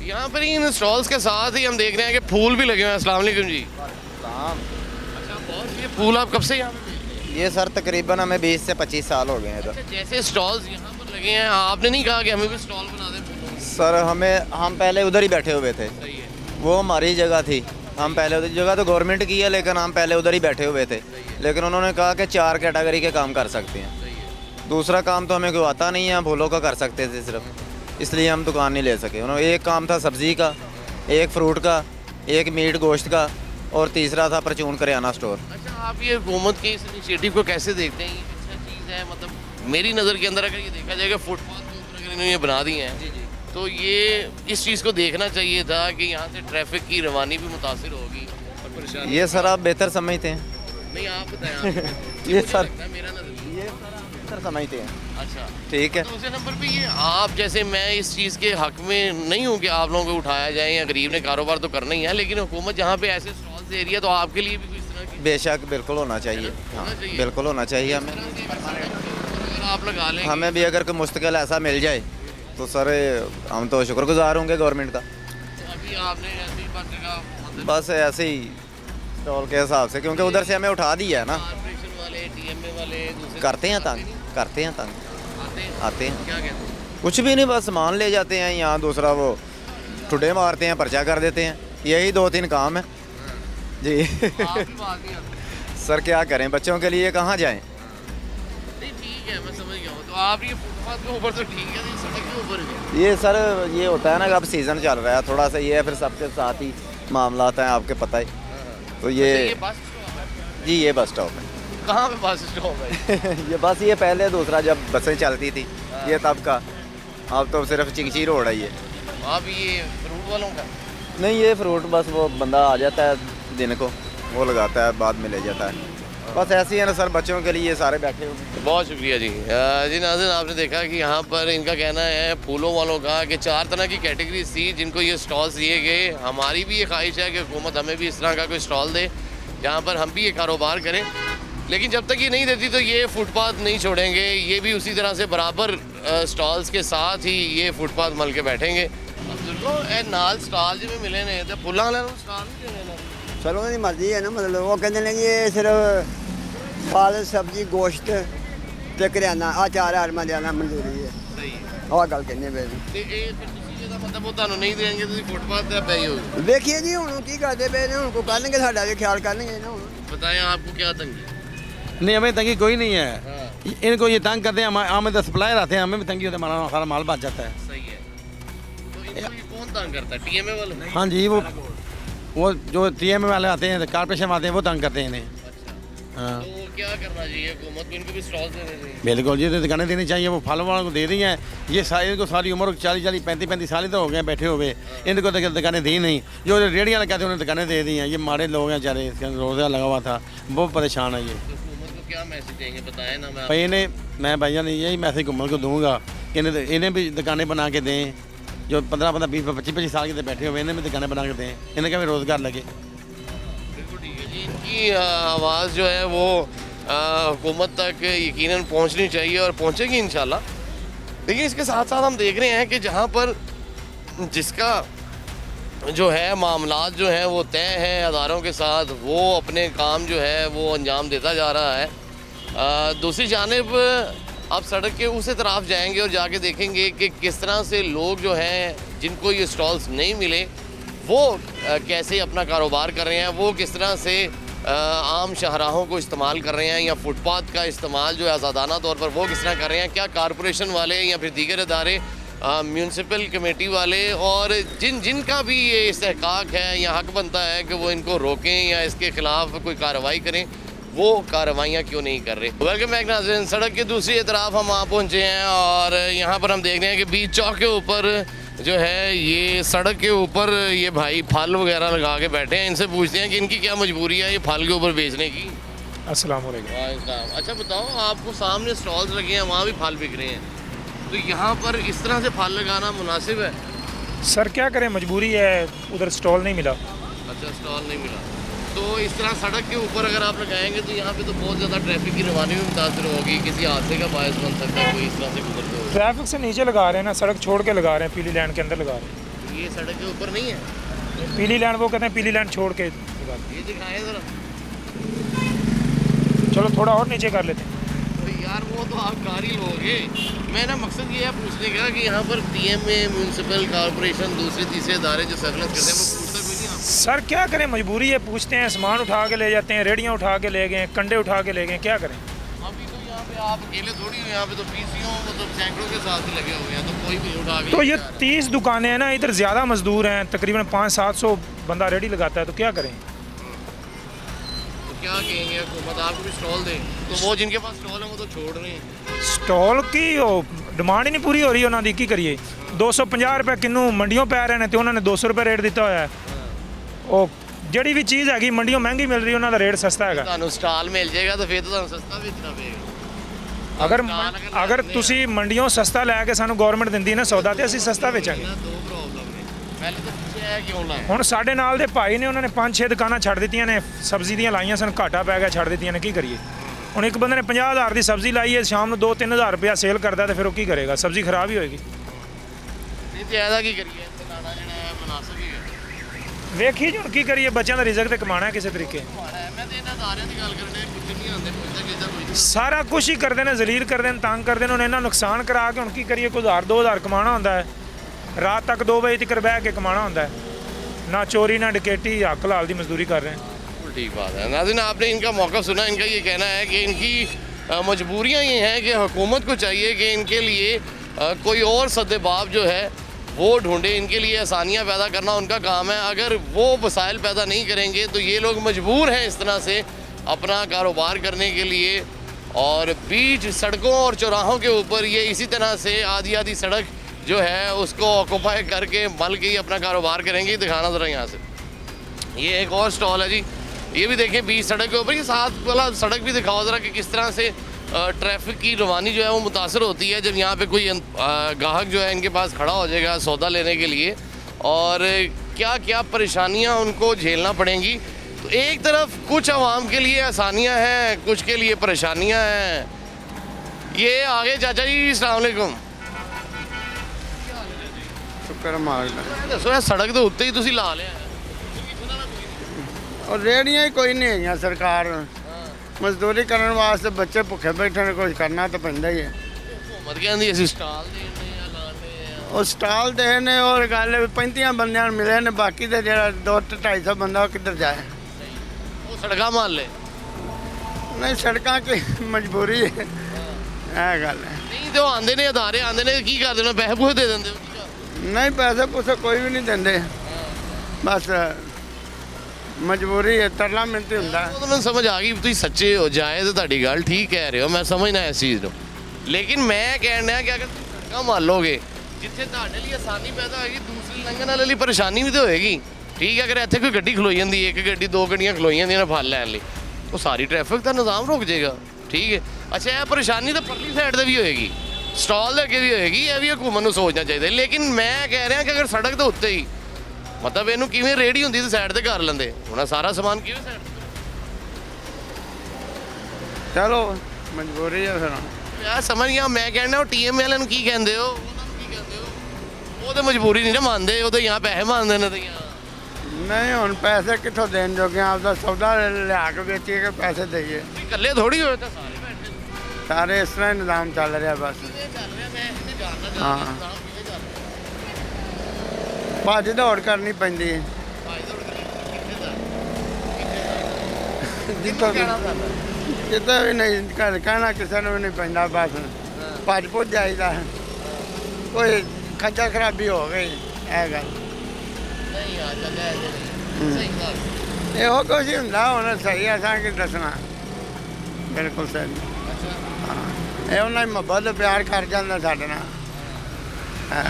यहाँ पर इन स्टॉल्स के साथ ही हम देख रहे हैं कि फूल भी लगे हुए हैं। अस्सलाम वालेकुम जी। अच्छा बॉस, ये फूल आप कब से यहाँ पे? ये सर तकरीबन हमें 20 से 25 साल हो गए हैं इधर। जैसे स्टॉल्स यहाँ पर लगे हैं, आपने नहीं कहा कि हमें भी स्टॉल बना दें फूलों? सर हम पहले उधर ही बैठे हुए थे। सही है। वो हमारी जगह थी, हम पहले उधर, जगह तो गवर्नमेंट की है लेकिन हम पहले उधर ही बैठे हुए थे। लेकिन उन्होंने कहा कि 4 कैटेगरी के काम कर सकते हैं, दूसरा काम तो हमें कोई आता नहीं है, हम फूलों का कर सकते थे सिर्फ, इसलिए हम दुकान नहीं ले सके। उन्होंने एक काम था सब्ज़ी का, एक फ्रूट का, एक मीट गोश्त का और तीसरा था परचून करियाना स्टोर। अच्छा, आप ये हुकूमत के इस इनिशिएटिव को कैसे देखते हैं? ये अच्छा चीज़ है, मतलब मेरी नज़र के अंदर अगर ये देखा जाएगा फुटपाथ के ऊपर अगर इन्होंने ये बना दी हैं तो ये इस चीज़ को देखना चाहिए था कि यहाँ से ट्रैफिक की रवानी भी मुतासिर होगी और परेशानी। ये सर आप बेहतर समझते हैं? नहीं, आप बताएं। ये सर मेरा नज़र ये बेहतर समझते हैं। अच्छा ठीक है। दूसरे नंबर पे ये आप जैसे, मैं इस चीज़ के हक में नहीं हूँ कि आप लोगों को उठाया जाए या गरीब ने कारोबार तो करना ही है, लेकिन हुकूमत जहाँ पे ऐसे स्टॉल्स एरिया तो आपके लिए भी इस तरह की बेशक बिल्कुल होना चाहिए। हाँ बिल्कुल होना चाहिए हमें। अगर आप लगा लें, हमें भी अगर कोई मुस्तकिल ऐसा मिल जाए तो सर हम तो शुक्रगुजार होंगे गवर्नमेंट का। अभी आपने ऐसी बात कहा, मतलब बस ऐसे ही स्टॉल के हिसाब से, क्योंकि उधर से हमें उठा दिया है ना। कॉर्पोरेशन वाले, टीएमए वाले दूसरे करते हैं तंग, करते हैं तंग, आते हैं, क्या कहते हैं? कुछ भी नहीं, बस सामान ले जाते हैं यहाँ, दूसरा वो ठुडे मारते हैं, पर्चा कर देते हैं, यही 2-3 काम है जी। आपकी बात नहीं आती। सर क्या करें, बच्चों के लिए कहाँ जाएं? नहीं ठीक है, मैं समझ गया हूँ। तो आप ये फुटपाथ के ऊपर तो ठीक है, नहीं सड़क के ऊपर भी ये सर ये होता है ना कि अब सीज़न चल रहा है, थोड़ा सा ये है, फिर सबके साथ ही मामला आता है, आपके पता ही। तो ये बस स्टॉप है? जी ये बस स्टॉप है। कहाँ पे बस स्टॉप है? ये बस ये पहले दूसरा जब बसें चलती थी ये तब का, अब तो सिर्फ चिंगची रोड है ये। आप ये फ्रूट वालों का? नहीं, ये फ्रूट बस वो बंदा आ जाता है दिन को, वो लगाता है, बाद में ले जाता है, बस ऐसे ही है ना सर, बच्चों के लिए सारे बैठे हुए। बहुत शुक्रिया जी। जी नाज़रीन, आपने देखा कि यहाँ पर इनका कहना है फूलों वालों का कि 4 तरह की कैटेगरीज थी जिनको ये स्टॉल्स दिए गए। हमारी भी ये ख्वाहिश है कि हुकूमत हमें भी इस तरह का कोई स्टॉल दे जहाँ पर हम भी ये कारोबार करें, लेकिन जब तक ये नहीं देती तो ये फुटपाथ नहीं छोड़ेंगे, ये भी उसी तरह से बराबर स्टॉल्स के साथ ही ये फुटपाथ मल के बैठेंगे। नाल स्टॉल जिमें मिले ने तो फुल्लां वाले स्टॉल नहीं देने। चलो उनकी मर्जी है ना, मतलब वो कहते हैं कि ये सिर्फ फल सब्जी गोश्त ते करियाना आ 4 आइटमां देना मंजूरी है। सही है। और गल कहने पे ਤੇ ਇਹ ਫਿਰ ਤੁਸੀਂ ਜਿਹਦਾ ਮਤਲਬ ਉਹ ਤੁਹਾਨੂੰ ਨਹੀਂ ਦੇਣਗੇ, ਤੁਸੀਂ ਫੁੱਟਪਾਥ ਤੇ ਪਈ ਹੋਗੇ। देखिए जी ਹੁਣ ਕੀ ਕਰਦੇ ਪਏ ਨੇ, ਹੁਣ ਕੋ ਕਰਨਗੇ, ਸਾਡਾ ਵੀ ਖਿਆਲ ਕਰਨਗੇ ना ਹੁਣ। बताएं आपको क्या तंगी? नहीं, हमें तंगी कोई नहीं है। इनको ये तंग करते हैं, हमें तो सप्लायर आते हैं, हमें भी तंगी होती है, हमारा सारा माल बच जाता है। सही है। तो इनको ये कौन तंग करता है? टीएमए वाले? हाँ जी, वो जो टीएमए वाले आते हैं, कारपोरेशन वाले हैं, वो तंग करते हैं इन्हें। हाँ, तो क्या करना चाहिए हुकूमत को? इनको भी स्टॉल देने चाहिए। बिल्कुल जी, दुकानें देनी चाहिए, वो फल वालों को दे दी हैं। ये इनको सारी उम्र 40-40, 35-35 साल ही तो हो गए बैठे हुए, इनको तो दुकानें दी नहीं। जो रेडियाँ लगाते हैं उन्हें दुकानें दे दी हैं। ये माड़े लोग हैं बेचारे, इसका रोज़ा लगा हुआ था, बहुत परेशान है ये। तो हुकूमत को क्या मैसेज देंगे, बताएं ना। भाई इन्हें मैं भाईजान यही मैसेज हुकूमत को दूँगा कि इन्हें भी दुकानें बना के दें, जो 15-15, 20-25 साल के बैठे हुए, इन्हें भी दुकानें बना के दें, इन्हें का भी रोज़गार लगे। बिल्कुल ठीक है जी। इनकी आवाज़ जो है वो हुकूमत तक यकीनन पहुंचनी चाहिए और पहुंचेगी इंशाल्लाह। देखिए, इसके साथ साथ हम देख रहे हैं कि जहां पर जिसका जो है मामलात जो है वो तय है अदारों के साथ, वो अपने काम जो है वो अंजाम देता जा रहा है। दूसरी जानिब आप सड़क के उस तरफ जाएंगे और जाके देखेंगे कि किस तरह से लोग जो हैं जिनको ये स्टॉल्स नहीं मिले वो कैसे अपना कारोबार कर रहे हैं, वो किस तरह से आम शाहराहों को इस्तेमाल कर रहे हैं या फुटपाथ का इस्तेमाल जो है आज़ादाना तौर पर वो किस तरह कर रहे हैं, क्या कारपोरेशन वाले या फिर दीगर इदारे म्यूनसिपल कमेटी वाले और जिनका भी ये इस्तेहकाक है या हक बनता है कि वो इनको रोकें या इसके ख़िलाफ़ कोई कार्रवाई करें, वो कार्रवाइयाँ क्यों नहीं कर रहे। वेलकम बैक नाज़रीन, सड़क की दूसरी तरफ हम आ पहुँचे हैं और यहाँ पर हम देख रहे हैं कि बीच चौक के ऊपर जो है ये सड़क के ऊपर ये भाई फल वगैरह लगा के बैठे हैं। इनसे पूछते हैं कि इनकी क्या मजबूरी है ये फल के ऊपर बेचने की। अस्सलाम वालेकुम। अच्छा बताओ, आपको सामने स्टॉल्स लगे हैं, वहाँ भी फल बिक रहे हैं, तो यहाँ पर इस तरह से फल लगाना मुनासिब है? सर क्या करें, मजबूरी है, उधर स्टॉल नहीं मिला। अच्छा, स्टॉल नहीं मिला, तो इस तरह सड़क के ऊपर अगर आप लगाएंगे तो यहाँ पे तो बहुत ज़्यादा ट्रैफिक की रवानी भी मुतासर होगी, किसी हादसे का बायस बन सकता है कोई इस तरह से गुजरते हुए। ट्रैफिक से नीचे लगा रहे हैं ना, सड़क छोड़ के लगा रहे हैं, पीली लाइन के अंदर लगा रहे हैं। ये सड़क के ऊपर नहीं है, पीली लाइन वो कहते हैं पीली लाइन छोड़ के लगा रहे ये दिखाएं ज़रा। हैं। चलो थोड़ा और नीचे कर लेते हैं। तो यार वो तो आप कारी लोगे, मेरा मकसद ये है पूछने का कि यहाँ पर PMA, म्यूनसिपल कॉर्पोरेशन, दूसरे तीसरे इदारे जो सर्विलेंस करते हैं वो पूछता कोई नहीं आपको? सर क्या करें, मजबूरी है, पूछते हैं, सामान उठा के ले जाते हैं, रेडियाँ उठा के ले गए, कंडे उठा के ले गए, क्या करें। अभी तो यहाँ पे आप अकेले थोड़ी हो, यहाँ पे तो PCO मतलब सैकड़ों के साथ ही लगे हुए हैं, तो कोई भी उठा के तो ये 30 दुकानें हैं ना, इधर ज़्यादा मजदूर हैं, तकरीबन 500-700 बंदा रेडी लगाता है, तो क्या करें। क्या कहेंगे हुकूमत आपको भी स्टॉल दें, तो वो जिनके पास स्टॉल है वो तो छोड़ रहे हैं। स्टॉल की डिमांड ही नहीं पूरी हो रही उन्होंने, की करिए। 250 रुपए किनू मंडियों पै रहे हैं तो उन्होंने 200 रुपए रेट दिता होया है। ਉਹ ਜਿਹੜੀ ਵੀ ਚੀਜ਼ ਹੈਗੀ ਮੰਡੀੋਂ ਮਹਿੰਗੀ ਮਿਲ ਰਹੀ ਉਹਨਾਂ ਦਾ ਰੇਟ ਸਸਤਾ ਹੈਗਾ। ਤੁਹਾਨੂੰ ਸਟਾਲ ਮਿਲ ਜਾਏਗਾ ਤਾਂ ਫਿਰ ਤਾਂ ਤੁਹਾਨੂੰ ਸਸਤਾ ਵੇਚਣਾ ਪਏਗਾ। ਅਗਰ ਤੁਸੀਂ ਮੰਡੀੋਂ ਸਸਤਾ ਲੈ ਕੇ ਸਾਨੂੰ ਗਵਰਨਮੈਂਟ ਦਿੰਦੀ ਨਾ ਸੌਦਾ ਤੇ ਅਸੀਂ ਸਸਤਾ ਵੇਚਾਂਗੇ। ਦੋ ਪ੍ਰੋਬਲਮ ਨੇ, ਪਹਿਲੇ ਤਾਂ ਪੁੱਛਿਆ ਕਿਉਂ ਲਾਇਆ। ਹੁਣ ਸਾਡੇ ਨਾਲ ਦੇ ਭਾਈ ਨੇ ਉਹਨਾਂ ਨੇ 5-6 ਦੁਕਾਨਾਂ ਛੱਡ ਦਿੱਤੀਆਂ ਨੇ, ਸਬਜ਼ੀ ਦੀਆਂ ਲਾਈਆਂ ਸਨ, ਘਾਟਾ ਪੈ ਗਿਆ, ਛੱਡ ਦਿੱਤੀਆਂ ਨੇ, ਕੀ ਕਰੀਏ। ਹੁਣ ਇੱਕ ਬੰਦੇ ਨੇ 50,000 ਦੀ ਸਬਜ਼ੀ ਲਾਈ ਹੈ, ਸ਼ਾਮ ਨੂੰ 2-3,000 ਰੁਪਇਆ ਸੇਲ ਕਰਦਾ ਤੇ ਫਿਰ ਉਹ ਕੀ ਕਰੇਗਾ, ਸਬਜ਼ੀ ਖਰਾਬ ਹੀ ਹੋਏਗੀ। ਨਹੀਂ ਤੇ ਇਹਦਾ ਕੀ ਕਰੀਏ, ਇੱਥੇ ਲਾਣਾ ਜਿਹੜਾ ਹੈ ਮੁਨਾਸਿਬ ਹੀ ਹੈ। ਵੇਖੀ ਜੀ ਹੁਣ ਕੀ ਕਰੀਏ, ਬੱਚਿਆਂ ਦਾ ਰਿਜ਼ਕ ਤੇ ਕਮਾਣਾ ਕਿਸੇ ਤਰੀਕੇ। ਮੈਂ ਤੇ ਇਹਨਾਂ ਅਦਾਰਿਆਂ ਦੀ ਗੱਲ ਕਰਨੇ, ਕੁਝ ਨਹੀਂ ਆਉਂਦੇ, ਪੁੱਛਦਾ ਕਿਹਦਾ ਕੋਈ ਸਾਰਾ ਕੁਝ ਹੀ ਕਰਦੇ ਨੇ, ਜ਼ਲੀਲ ਕਰਦੇ ਨੇ, ਤੰਗ ਕਰਦੇ ਨੇ, ਹੁਣ ਇਹਨਾਂ ਨੁਕਸਾਨ ਕਰਾ ਕੇ ਹੁਣ ਕੀ ਕਰੀਏ। ਕੋਈ 1000-2000 ਕਮਾਣਾ ਹੁੰਦਾ ਹੈ, ਰਾਤ ਤੱਕ 2 ਵਜੇ ਤੱਕ ਬਹਿ ਕੇ ਕਮਾਣਾ ਹੁੰਦਾ ਹੈ, ना चोरी ना डकैती, हक लाल की मजदूरी कर रहे हैं। ठीक बात है। नाज़रीन आपने इनका मौका सुना, इनका ये कहना है कि इनकी मजबूरियाँ ये हैं कि हुकूमत को चाहिए कि इनके लिए कोई और सद्देबाब जो है वो ढूंढे, इनके लिए आसानियाँ पैदा करना उनका काम है। अगर वो वसाइल पैदा नहीं करेंगे तो ये लोग मजबूर हैं इस तरह से अपना कारोबार करने के लिए, और बीच सड़कों और चौराहों के ऊपर ये इसी तरह से आधी आधी सड़क जो है उसको ऑक्यूपाई करके मल के ही अपना कारोबार करेंगे। दिखाना ज़रा यहाँ से, ये एक और स्टॉल है जी, ये भी देखें बीच सड़क के ऊपर। ये साथ वाला सड़क भी दिखाओ ज़रा कि किस तरह से ट्रैफिक की रवानी जो है वो मुतासर होती है जब यहाँ पे कोई गाहक जो है इनके पास खड़ा हो जाएगा सौदा लेने के लिए, और क्या क्या परेशानियाँ उनको झेलना पड़ेंगी। तो एक तरफ कुछ आवाम के लिए आसानियाँ हैं, कुछ के लिए परेशानियाँ हैं। ये आगे चाचा जी, अस्सलाम वालेकुम। शुक्र मालक ਦੱਸੋ ਇਹ ਸੜਕ ਦੇ ਉੱਤੇ ਹੀ ਤੁਸੀਂ ਲਾ ਲਿਆ और रेहड़ियाँ ही कोई नहीं है सरकार मजदूरी करने वास्ते, बच्चे भुखे बैठे ने, कुछ करना तो पैंदा ही है। हुकूमत कहती ਅਸੀਂ ਸਟਾਲ ਦੇਣੇ ਆ ਲਾਣੇ ਆ, और स्टाल देने और गल 35 बंद मिले ने, बाकी तो जो 200-250 बंदा किधर जाए। ਉਹ ਸੜਕਾਂ ਮਾਰ ਲੈ नहीं सड़कों की मजबूरी है, गल है। ਨਹੀਂ ਤੇ ਉਹ ਆਂਦੇ ਨੇ ਅਦਾਰੇ ਆਂਦੇ ਨੇ, ਕੀ ਕਰਦੇ ਨੇ, ਪੈਸੇ ਪੂਸੇ ਦੇ ਦਿੰਦੇ ਹੋ? नहीं पैसे पूसे कोई भी नहीं देंगे, बस ਮਜਬੂਰੀ ਹੈ, ਤਰਲਾ ਮਿੰਤੀ ਹੁੰਦਾ। ਉਹ ਤਾਂ ਮੈਨੂੰ ਸਮਝ ਆ ਗਈ, ਤੁਸੀਂ ਸੱਚੇ ਹੋ, ਜਾਏ ਤਾਂ ਤੁਹਾਡੀ ਗੱਲ ਠੀਕ ਕਹਿ ਰਹੇ ਹੋ, ਮੈਂ ਸਮਝਣਾ ਇਸ ਚੀਜ਼ ਨੂੰ, ਲੇਕਿਨ ਮੈਂ ਕਹਿਣ ਡਿਆ ਕਿ ਅਗਰ ਤੁਸੀਂ ਸੜਕਾਂ ਮੰਨ ਜਿੱਥੇ ਤੁਹਾਡੇ ਲਈ ਆਸਾਨੀ ਪੈਦਾ ਹੋਏਗੀ, ਦੂਸਰੀ ਲੰਘਣ ਵਾਲੇ ਲਈ ਪਰੇਸ਼ਾਨੀ ਵੀ ਤਾਂ ਹੋਏਗੀ। ਠੀਕ ਹੈ, ਅਗਰ ਇੱਥੇ ਕੋਈ ਗੱਡੀ ਖਲੋਈ ਜਾਂਦੀ, ਇੱਕ ਗੱਡੀ 2 ਗੱਡੀਆਂ ਖਲੋਈ ਜਾਂਦੀਆਂ ਨੇ ਫਲ ਲੈਣ ਲਈ, ਉਹ ਸਾਰੀ ਟ੍ਰੈਫਿਕ ਦਾ ਨਿਜ਼ਾਮ ਰੁਕ ਜਾਏਗਾ। ਠੀਕ ਹੈ, ਅੱਛਾ ਇਹ ਪਰੇਸ਼ਾਨੀ ਤਾਂ ਪਰਲੀ ਸਾਈਡ 'ਤੇ ਵੀ ਹੋਏਗੀ, ਸਟਾਲ ਦੇ ਅੱਗੇ ਵੀ ਹੋਏਗੀ, ਇਹ ਵੀ ਹਕੂਮਤ ਨੂੰ ਸੋਚਣਾ ਚਾਹੀਦਾ। ਲੇਕਿਨ ਮੈਂ ਕਹਿ ਰਿਹਾ ਕਿ ਅਗਰ ਸੜਕ ਦੇ ਉੱਤੇ ਹੀ ਮਤਲਬ ਇਹਨੂੰ ਕਿਵੇਂ ਰੇਹੜੀ ਹੁੰਦੀ ਤਾਂ ਸਾਈਡ ਤੇ ਕਰ ਲੈਂਦੇ, ਹੁਣ ਸਾਰਾ ਸਮਾਨ ਕਿਵੇਂ ਸਾਈਡ ਤੇ। ਚਲੋ ਮਜਬੂਰੀ ਹੈ ਫਿਰ। ਯਾਰ ਸਮਝ ਗਿਆ, ਮੈਂ ਕਹਿੰਦਾ ਉਹ TMA ਵਾਲਿਆਂ ਨੂੰ ਕੀ ਕਹਿੰਦੇ ਹੋ, ਉਹਨਾਂ ਨੂੰ ਕੀ ਕਹਿੰਦੇ ਹੋ, ਉਹ ਤਾਂ ਮਜਬੂਰੀ ਨਹੀਂ ਨਾ ਮੰਨਦੇ, ਉਹ ਤਾਂ यहाँ ਪੈਸੇ ਮੰਨਦੇ ਨੇ। ਤਾਂ ਨਹੀਂ ਹੁਣ ਪੈਸੇ ਕਿੱਥੋਂ ਦੇਣ ਜੋਗੇ, ਆਪਦਾ ਸੌਦਾ ਲਿਆ ਕੇ ਵੇਚੀਏ ਕਿ ਪੈਸੇ ਦੇਈਏ। ਇਕੱਲੇ ਥੋੜੀ ਹੋਏ ਤਾਂ ਸਾਰੇ ਬੈਠੇ, ਸਾਰੇ ਇਸ ਤਰ੍ਹਾਂ ਹੀ ਨਿਜ਼ਾਮ ਚੱਲ ਰਿਹਾ ਬਸ। ਹਾਂ ਭੱਜ ਦੌੜ ਕਰਨੀ ਪੈਂਦੀ ਹੈ। ਜਿੱਥੋਂ ਕਿਤੇ ਵੀ ਨਹੀਂ ਕਹਿਣਾ ਕਿਸੇ ਨੂੰ ਵੀ ਨਹੀਂ ਪੈਂਦਾ, ਬਸ ਭੱਜ ਭੁੱਜ ਜਾਈਦਾ, ਕੋਈ ਖੱਜਲ ਖਰਾਬੀ ਹੋ ਗਈ ਇਹ ਗੱਲ ਨਹੀਂ ਆ ਚੱਲਿਆ ਸਹੀ ਗੱਲ। ਇਹੋ ਕੁਝ ਹੀ ਹੁੰਦਾ, ਹੁਣ ਸਹੀ ਅਸਾਂ ਕੀ ਦੱਸਣਾ, ਬਿਲਕੁਲ ਸਹੀ। ਇਹ ਉਹਨਾਂ ਦੀ ਮੁਹੱਬਤ ਪਿਆਰ ਕਰ ਜਾਂਦਾ ਸਾਡੇ ਨਾਲ। ਹਾਂ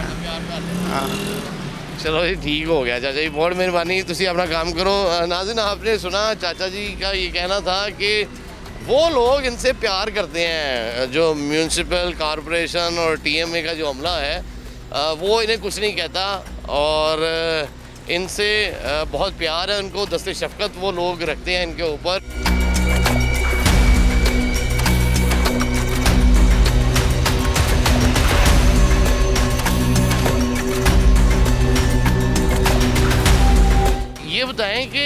चलो जी ठीक हो गया चाचा जी, बहुत मेहरबानी, तुसी अपना काम करो। नाज़रीन आपने सुना चाचा जी का ये कहना था कि वो लोग इनसे प्यार करते हैं, जो म्यूनसिपल कॉरपोरेशन और टीएमए का जो अमला है वो इन्हें कुछ नहीं कहता और इनसे बहुत प्यार है उनको, दस्ते शफ़क़त वो लोग रखते हैं इनके ऊपर। ये बताएं कि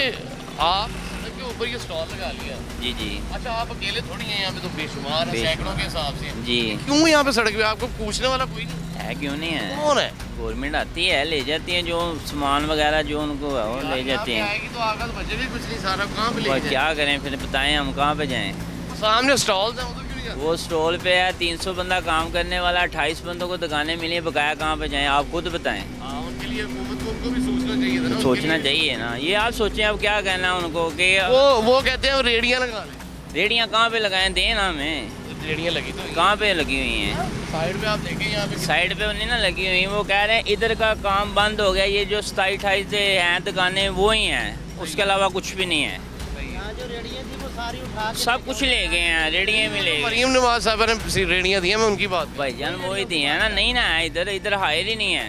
आप सड़क के ऊपर ये स्टॉल लगा लिया। जी जी। अच्छा आप अकेले थोड़ी हैं यहाँ पे, तो बेशुमार है, सैकड़ों के हिसाब से जी। क्यों यहाँ पे सड़क पे आपको पूछने वाला कोई नहीं है? क्यों नहीं है? कौन है? गवर्नमेंट आती है, ले जाती है जो सामान वगैरह जो उनको है वो ले जाती है। आएगी तो आगे तो बचे भी कुछ नहीं, सारा कहाँ पे ले जाएं? क्या करें फिर, बताएं हम कहाँ पे जाएं? सामने स्टॉल है, उधर क्यों नहीं जाते? वो स्टॉल पे है 300 बंदा काम करने वाला, 28 बंदों को दुकानें मिली, बकाया कहाँ पे जाएं आप खुद बताएं। उनके लिए हुकूमत को उनको भी सोचना चाहिए था ना। सोचना चाहिए ना, ये आप सोचें अब क्या कहना उनको कि वो कहते हैं रेडियाँ लगा लें। रेडियाँ कहाँ पे लगाएं, दें ना हमें। रेडियाँ लगी तो कहाँ पे लगी हुई हैं? साइड पे आप देखें, यहाँ पे साइड पे नहीं ना लगी हुई, वो कह रहे हैं इधर का काम बंद हो गया, ये जो 27-28 हैं दुकानें वो ही हैं, उसके अलावा कुछ भी नहीं है। जो रेडियाँ थी वो सारी उठा सब कुछ ले गए हैं, रेडियाँ भी ले गए। मरीम नवाज साहब ने रेडियाँ दी हैं, मैं उनकी बात भाईजान वो ही दी है ना, नहीं ना है इधर हायर ही नहीं है,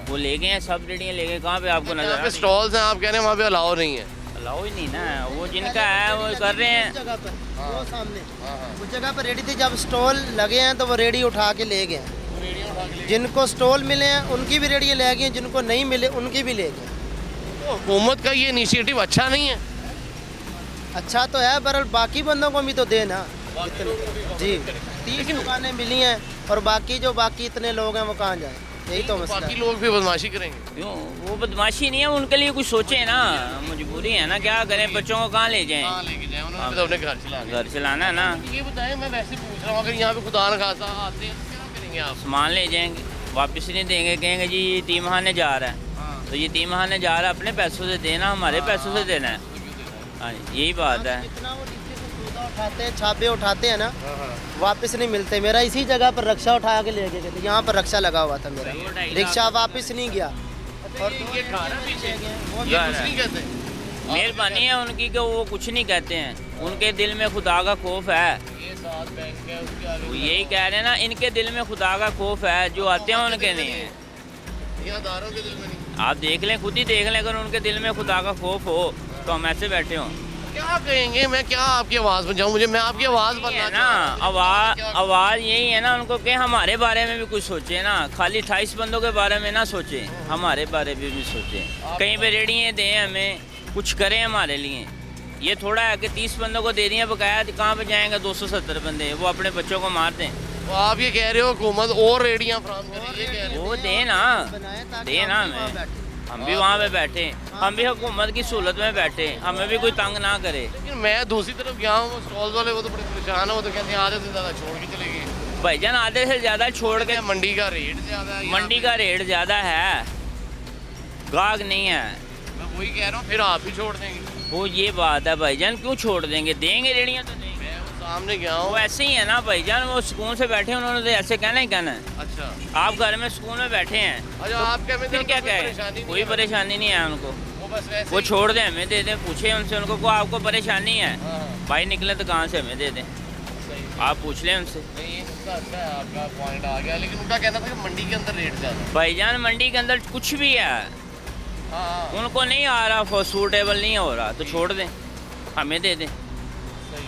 वो ले गए हैं सब रेडियाँ ले गए। कहाँ पे आपको नजर पे स्टॉल्स हैं, आप कह रहे हैं वहाँ पे अलाउ नहीं है? अलाउ ही नहीं ना, वो जिनका है वो कर रहे हैं। जगह पर वो सामने उस जगह पर रेडी थी, जब स्टॉल लगे हैं तो वो रेडी उठा के ले गए हैं। जिनको स्टॉल मिले हैं उनकी भी रेडियाँ ले गए, जिनको नहीं मिले उनकी भी ले गए। तो हुकूमत का ये इनिशिएटिव अच्छा नहीं है? अच्छा तो है, पर बाकी बंदों को भी तो देना जी। 30 दुकानें मिली हैं और बाकी इतने लोग हैं वो कहाँ जाएं, यही तो मसला है। बाकी लोग भी बदमाशी करेंगे। क्यों? वो बदमाशी नहीं है, उनके लिए कुछ सोचे ना, मजबूरी है ना, क्या करें, बच्चों को कहाँ ले जाएं? उन्होंने तो अपने घर चलाना है ना। ये बताएं, मैं वैसे पूछ रहा हूँ, अगर यहाँ पे खुदा न खासा आते हैं तो क्या करेंगे आप? सामान ले जाएंगे, वापस नहीं देंगे, कहेंगे जी ये तीमहाने जा रहा है, तो ये तीमहाने जा रहा है, अपने पैसों से देना, हमारे पैसों से देना है। हाँ यही बात है। उठाते हैं, छापे उठाते हैं ना, वापस नहीं मिलते। मेरा इसी जगह पर रक्षा उठा के ले गए थे, यहाँ पर रक्षा लगा हुआ था मेरा, रिक्शा वापस नहीं गया। और ये खाना पीछे वो कुछ नहीं कहते। मेहरबानी है उनकी कि वो कुछ नहीं कहते हैं, उनके दिल में खुदा का खौफ है। ये 7 बैंक है, उसके आगे वो यही कह रहे हैं ना, इनके दिल में खुदा का खौफ है, जो आते हैं उनके नहीं है। यहाँ दारों के दिल में नहीं। आप देख लें, खुद ही देख लें, अगर उनके दिल में खुदा का खौफ हो तो हम ऐसे बैठे हों। क्या कहेंगे, मैं क्या आपकी आवाज़ बन जाऊँ, मुझे मैं आपकी आवाज़ बनना ना, आवाज़ यही है ना उनको कि हमारे बारे में भी कुछ सोचे ना, खाली 28 बंदों के बारे में ना सोचे, हमारे बारे में भी सोचे, कहीं पे रेडियाँ दें हमें, कुछ करें हमारे लिए। ये थोड़ा है कि 30 बंदों को दे दिया बकाया, कहाँ पे जाएंगे 270 बंदे, वो अपने बच्चों को मार दें। तो आप ये कह रहे हो हुकूमत और रेडियाँ फ्राहम करें, वो देना हमें, हम भी वहाँ पे बैठे, हम भी हुकूमत की सहूलत में बैठे, हमें भी कोई तंग ना करे। लेकिन मैं दूसरी तरफ गया हूँ, स्टॉल वाले वो तो बड़े परेशान है, वो तो कहते हैं आधे से ज़्यादा छोड़ के चले गए। भाईजान आधे से ज़्यादा छोड़ के, मंडी का रेट ज़्यादा है, मंडी का रेट ज़्यादा है, गाहक नहीं है। मैं वही कह रहा हूँ, फिर आप ही छोड़ देंगे। वो ये बात है भाईजान, क्यों छोड़ देंगे, देंगे रेडियाँ तो देंगे। सामने गया हूँ, वो ऐसे ही है ना भाईजान, वो सुकून से बैठे, उन्होंने तो ऐसे कहना ही कहना है। अच्छा आप घर में सुकून में बैठे हैं, अच्छा तो आप क्या फिर क्या कहें, कोई परेशानी नहीं है उनको, वो छोड़ दें, हमें दे दें, पूछे उनसे उनको को आपको परेशानी है, भाई निकले तो कहाँ से हमें दे दें, आप पूछ लें उनसे। अच्छा है, आपका पॉइंट आ गया, लेकिन उनका कहना था कि मंडी के अंदर रेट ज़्यादा। भाईजान मंडी के अंदर कुछ भी है, उनको नहीं आ रहा, सूटेबल नहीं हो रहा, तो छोड़ दें, हमें दे दें,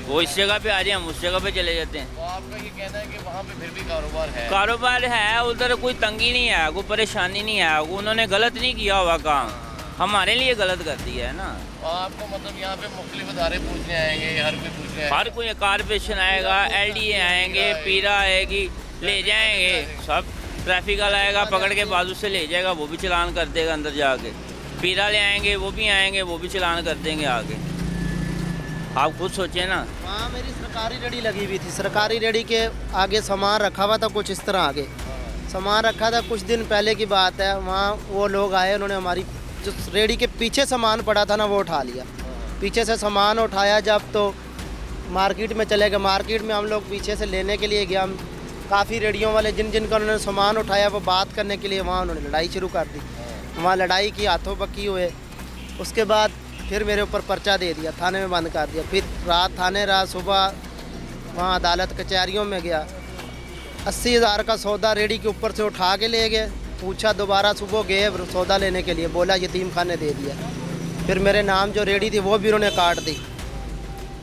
वो इस जगह पे आ जाए, हम उस जगह पे चले जाते हैं। तो आपका ये कहना है कि वहाँ पे फिर भी कारोबार है? कारोबार है, उधर कोई तंगी नहीं है, कोई परेशानी नहीं है, उन्होंने गलत नहीं किया हुआ काम, हमारे लिए गलत कर दिया है ना। आपको मतलब यहाँ पे मुख्तलिफ अदारे पूछने आएंगे, हर कोई पूछने आएगा, हर कोई, कारपोरेशन आएगा, LDA आएंगे, पीरा आएगी, ले जाएंगे, सब ट्रैफिक वाला आएगा, पकड़ के बाजू से ले जाएगा, वो भी चलान कर देगा अंदर जाके, पीरा ले आएंगे, वो भी आएंगे, वो भी चलान कर देंगे आगे। आप खुद सोचें ना। वहाँ मेरी सरकारी रेडी लगी हुई थी, सरकारी रेडी के आगे सामान रखा हुआ था कुछ इस तरह आगे सामान रखा था। कुछ दिन पहले की बात है, वहाँ वो लोग आए, उन्होंने हमारी जो रेडी के पीछे सामान पड़ा था ना वो उठा लिया। पीछे से सामान उठाया जब तो मार्केट में चले गए। मार्केट में हम लोग पीछे से लेने के लिए गया, हम काफ़ी रेडियों वाले जिनका उन्होंने सामान उठाया वो बात करने के लिए वहाँ उन्होंने लड़ाई शुरू कर दी। वहाँ लड़ाई की, हाथों पक्की हुए। उसके बाद फिर मेरे ऊपर पर्चा दे दिया, थाने में बंद कर दिया। फिर रात थाने रहा, सुबह वहाँ अदालत कचहरियों में गया। 80,000 का सौदा रेडी के ऊपर से उठा के ले गए। पूछा दोबारा सुबह गए सौदा लेने के लिए, बोला यतीम खाने दे दिया। फिर मेरे नाम जो रेडी थी वो भी उन्होंने काट दी।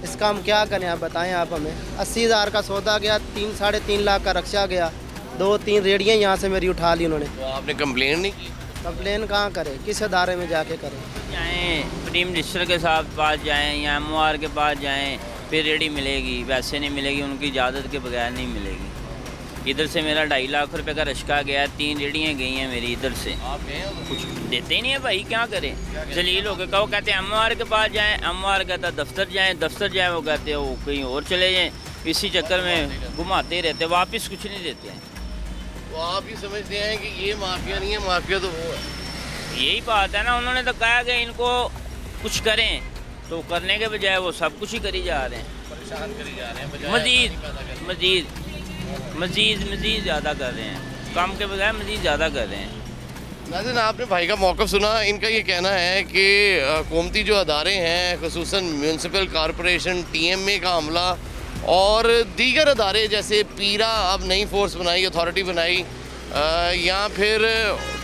इसका हम क्या करें, आप बताएं आप हमें। 80,000 का सौदा गया, 3-3.5 लाख का रक्षा गया, 2-3 रेडियाँ यहाँ से मेरी उठा ली उन्होंने। तो आपने कंप्लेन नहीं की? कंप्लेन कहाँ करें, किस अदारे में जाके करें? जाएँ प्रीम मिनिस्टर के साथ पास जाएँ या MOR के पास जाएँ, फिर रेडी मिलेगी। वैसे नहीं मिलेगी, उनकी इजाज़त के बगैर नहीं मिलेगी। इधर से मेरा 2.5 लाख रुपए का रश्का गया, 3 रेडियाँ गई हैं मेरी इधर से। कुछ देते ही नहीं है भाई, क्या करें। जलील हो के कहो, कहते हैं MOR के पास जाएँ, MOR कहता दफ्तर जाएँ, दफ्तर जाएँ, वो कहते हैं वो कहीं और चले जाएँ। इसी चक्कर में घुमाते रहते, वापस कुछ नहीं देते हैं। तो आप ये समझते हैं कि ये माफिया नहीं है, माफिया तो वो है? यही बात है ना, उन्होंने तो कहा कि इनको कुछ करें, तो करने के बजाय वो सब कुछ ही करी जा रहे हैं, परेशान करी जा रहे हैं, मज़ीद ज़्यादा कर रहे हैं, कम के बजाय मज़ीद ज़्यादा कर रहे हैं। नाज़रीन, आपने भाई का मौक़िफ़ सुना। इनका ये कहना है कि हुकूमती जो अदारे हैं, ख़ुसूसन म्यूनसिपल कॉरपोरेशन, TMA का अमला और दीगर अदारे जैसे पीरा अब नई फोर्स बनाई, अथॉरिटी बनाई, या फिर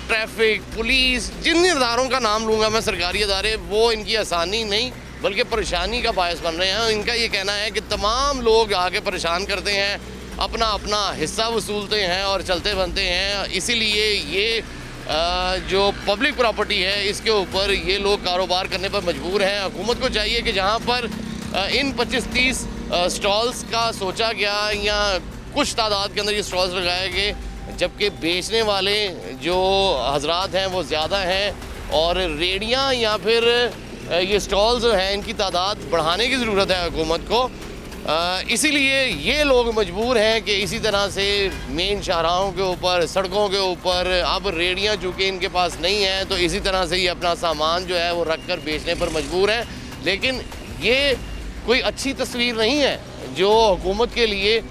ट्रैफिक, पुलिस, जिन अदारों का नाम लूँगा मैं सरकारी अदारे, वो इनकी आसानी नहीं बल्कि परेशानी का बायस बन रहे हैं। इनका ये कहना है कि तमाम लोग आके परेशान करते हैं, अपना अपना हिस्सा वसूलते हैं और चलते बनते हैं। इसीलिए ये जो पब्लिक प्रॉपर्टी है इसके ऊपर ये लोग कारोबार करने पर मजबूर हैं। हुकूमत को चाहिए कि जहाँ पर इन 25-30 स्टॉल्स का सोचा गया या कुछ तादाद के अंदर ये स्टॉल्स लगाए गए, जबकि बेचने वाले जो हजरात हैं वो ज़्यादा हैं, और रेडियाँ या फिर ये स्टॉल्स जो हैं इनकी तादाद बढ़ाने की ज़रूरत है हुकूमत को। इसीलिए ये लोग मजबूर हैं कि इसी तरह से मेन शाहराहों के ऊपर, सड़कों के ऊपर अब रेडियाँ चूँकि इनके पास नहीं हैं तो इसी तरह से ये अपना सामान जो है वो रख कर बेचने पर मजबूर हैं। लेकिन ये कोई अच्छी तस्वीर नहीं है जो हुकूमत के लिए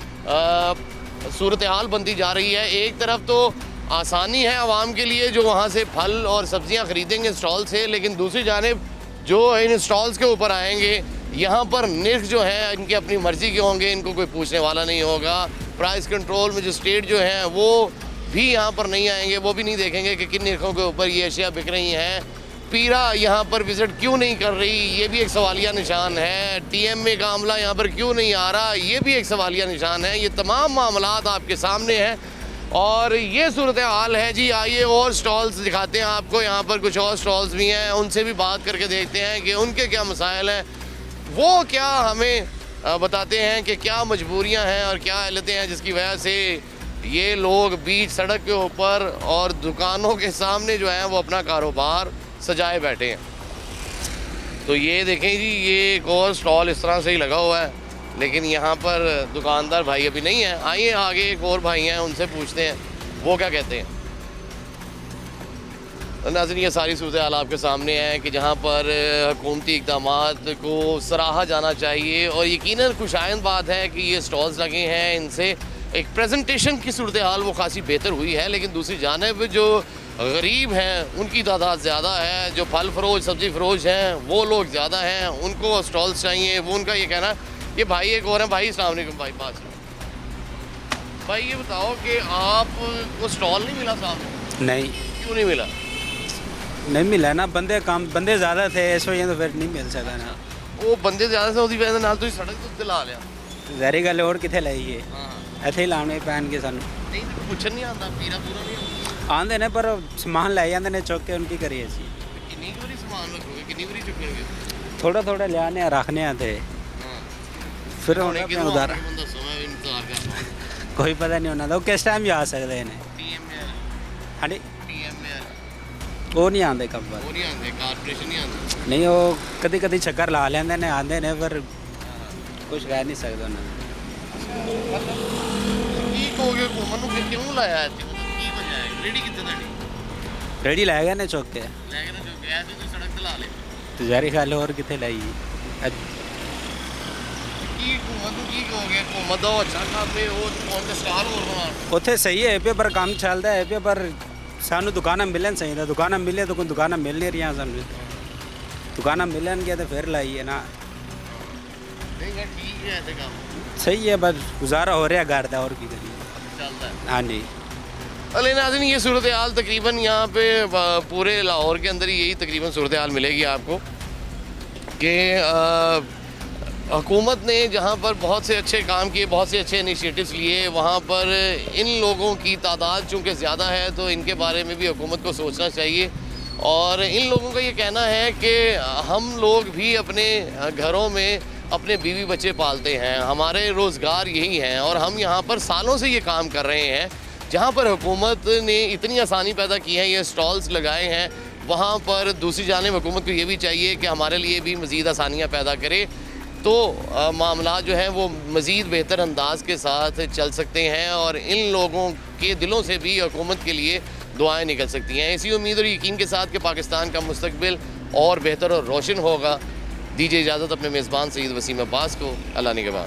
सूरत हाल बनती जा रही है। एक तरफ तो आसानी है आवाम के लिए जो वहाँ से फल और सब्जियाँ ख़रीदेंगे स्टॉल से, लेकिन दूसरी जानिब जो इन स्टॉल्स के ऊपर आएंगे यहाँ पर निर्ख जो है इनकी अपनी मर्ज़ी के होंगे, इनको कोई पूछने वाला नहीं होगा। प्राइस कंट्रोल मजिस्ट्रेट जो हैं वो भी यहाँ पर नहीं आएंगे, वो भी नहीं देखेंगे कि किन निर्खों के ऊपर ये अशिया बिक रही हैं। पीरा यहाँ पर विज़िट क्यों नहीं कर रही, ये भी एक सवालिया निशान है। TMA का अमला यहाँ पर क्यों नहीं आ रहा, ये भी एक सवालिया निशान है। ये तमाम मामलात आपके सामने हैं और ये सूरत हाल है जी। आइए और स्टॉल्स दिखाते हैं आपको, यहाँ पर कुछ और स्टॉल्स भी हैं, उनसे भी बात करके देखते हैं कि उनके क्या मसाइल हैं, वो क्या हमें बताते हैं कि क्या मजबूरियाँ हैं और क्या हालतें हैं जिसकी वजह से ये लोग बीच सड़क के ऊपर और दुकानों के सामने जो है वो अपना कारोबार सजाए बैठे हैं। तो ये देखें जी, ये एक और स्टॉल इस तरह से ही लगा हुआ है, लेकिन यहाँ पर दुकानदार भाई अभी नहीं है। आइए आगे एक और भाई हैं, उनसे पूछते हैं वो क्या कहते हैं। नाज़रीन, ये सारी सूरत हाल आपके सामने है कि जहाँ पर हुकूमती इक़दामात को सराहा जाना चाहिए और यकीनन खुशाइंद बात है कि ये स्टॉल्स लगे हैं, इनसे एक प्रेजेंटेशन की सूरत हाल वो खासी बेहतर हुई है। लेकिन दूसरी जानिब जो गरीब हैं उनकी तादाद ज़्यादा है, जो फल फरोश सब्ज़ी फरोश हैं वो लोग ज़्यादा हैं, उनको स्टॉल्स चाहिए। वो उनका ये कहना। ये भाई एक और हैं। भाई अस्सलाम वालेकुम। भाई पास भाई ये बताओ कि आपको स्टॉल नहीं मिला साहब? नहीं। क्यों नहीं मिला? नहीं मिला ना, बंदे ज़्यादा थे इस वजह तो फिर नहीं मिल सका ना। वो बंदे ज़्यादा से उसकी वजह नाल तुसीं सड़क तो ला लिया। ज़ाहिर गल और किथे लाइए, ਇੱਥੇ ਹੀ ਲਾਉਣੇ ਪੈਣਗੇ ਸਾਨੂੰ। नहीं पुछन नहीं आंदा, पीरा पूरा नहीं आंदा। ਆਉਂਦੇ ਨੇ ਪਰ ਸਮਾਨ ਲੈ ਜਾਂਦੇ ਨੇ ਚੁੱਕ ਕੇ, उनकी करिए ਅਸੀਂ। कितनी बारी सामान रखोगे, कितनी बारी चुकोगे? थोड़ा थोड़ा लियाने रखने आते फिर हुणे अपना उधार बंदा समय इंतजार कर रहा है। कोई पता नहीं होना तो किस टाइम भी आ सकते हैं। हाँ जी, वो नहीं आते कब वो नहीं आते, कारपोरेशन नहीं आते। नहीं वो कदी कदी चक्कर ला लेंदे ने, आते ने पर कुछ कह नहीं सकते उन्होंने ਕੀ ਕਹੋਗੇ ਘੁੰਮਣ ਨੂੰ ਕਿ ਕਿਉਂ ਲਾਇਆ ਇੱਥੇ ਮਤਲਬ ਕੀ ਵਜ੍ਹਾ ਹੈ ਰੇੜੀ ਕਿੱਥੇ ਤੁਹਾਡੀ रेडी लाएगा ना चौक के ਲੈ ਕੇ ਨਾ ਜੋ ਗਿਆ ਸੀ ਤੁਸੀਂ ਸੜਕ ਤੇ ਲਾ ਲੇ तो जारी खा लो और कितने लाई ਕੀ ਘੁੰਮਣ ਨੂੰ ਕੀ ਕਹੋਗੇ ਘੁੰਮਣ ਦਾ ਉਹ ਅੱਛਾ ਕੰਮ ਹੈ ਉਹ ਕੌਣ ਦੇ ਸਟਾਰ ਹੋਰ ਬਣਾਉਣ ਉੱਥੇ ਸਹੀ ਹੈ पे पर काम ਚੱਲਦਾ है पे पर ਸਾਨੂੰ ਦੁਕਾਨਾਂ ਮਿਲਣ ਚਾਹੀਦਾ ਦੁਕਾਨਾਂ ਮਿਲੇ ਤਾਂ ਕੋਈ ਦੁਕਾਨਾਂ ਮਿਲ ਨਹੀਂ ਰਹੀਆਂ ਸਾਨੂੰ ਦੁਕਾਨਾਂ ਮਿਲਣਗੇ ਤਾਂ ਫਿਰ ਲਾਈਏ ਨਾ ਨਹੀਂ ਗਾ ਠੀਕ ਹੈ ऐसे काम सही है बस गुजारा हो रहा घर का और की करिए चलता है हाँ जी अले नाज़रीन ये सूरत हाल तकरीबन यहाँ पे पूरे लाहौर के अंदर यही तकरीबन सूरत हाल मिलेगी आपको कि हुकूमत ने जहाँ पर बहुत से अच्छे काम किए बहुत से अच्छे इनिशिएटिव्स लिए वहाँ पर इन लोगों की तादाद चूँकि ज़्यादा है तो इनके बारे में भी हुकूमत को सोचना चाहिए और इन लोगों का ये कहना है कि हम लोग भी अपने घरों में अपने बीवी बच्चे पालते हैं हमारे रोज़गार यही हैं और हम यहाँ पर सालों से ये काम कर रहे हैं जहाँ पर हुकूमत ने इतनी आसानी पैदा की है ये स्टॉल्स लगाए हैं वहाँ पर दूसरी जानिब हुकूमत को ये भी चाहिए कि हमारे लिए भी मज़ीद आसानियाँ पैदा करे तो मामला जो है वो मज़ीद बेहतर अंदाज के साथ चल सकते हैं और इन लोगों के दिलों से भी हुकूमत के लिए दुआएं निकल सकती हैं इसी उम्मीद और यकीन के साथ कि पाकिस्तान का मुस्तकबिल और बेहतर और रोशन होगा दीजिए इजाज़त अपने मेज़बान सईद वसीम अब्बास को अल्लाह निगहबान।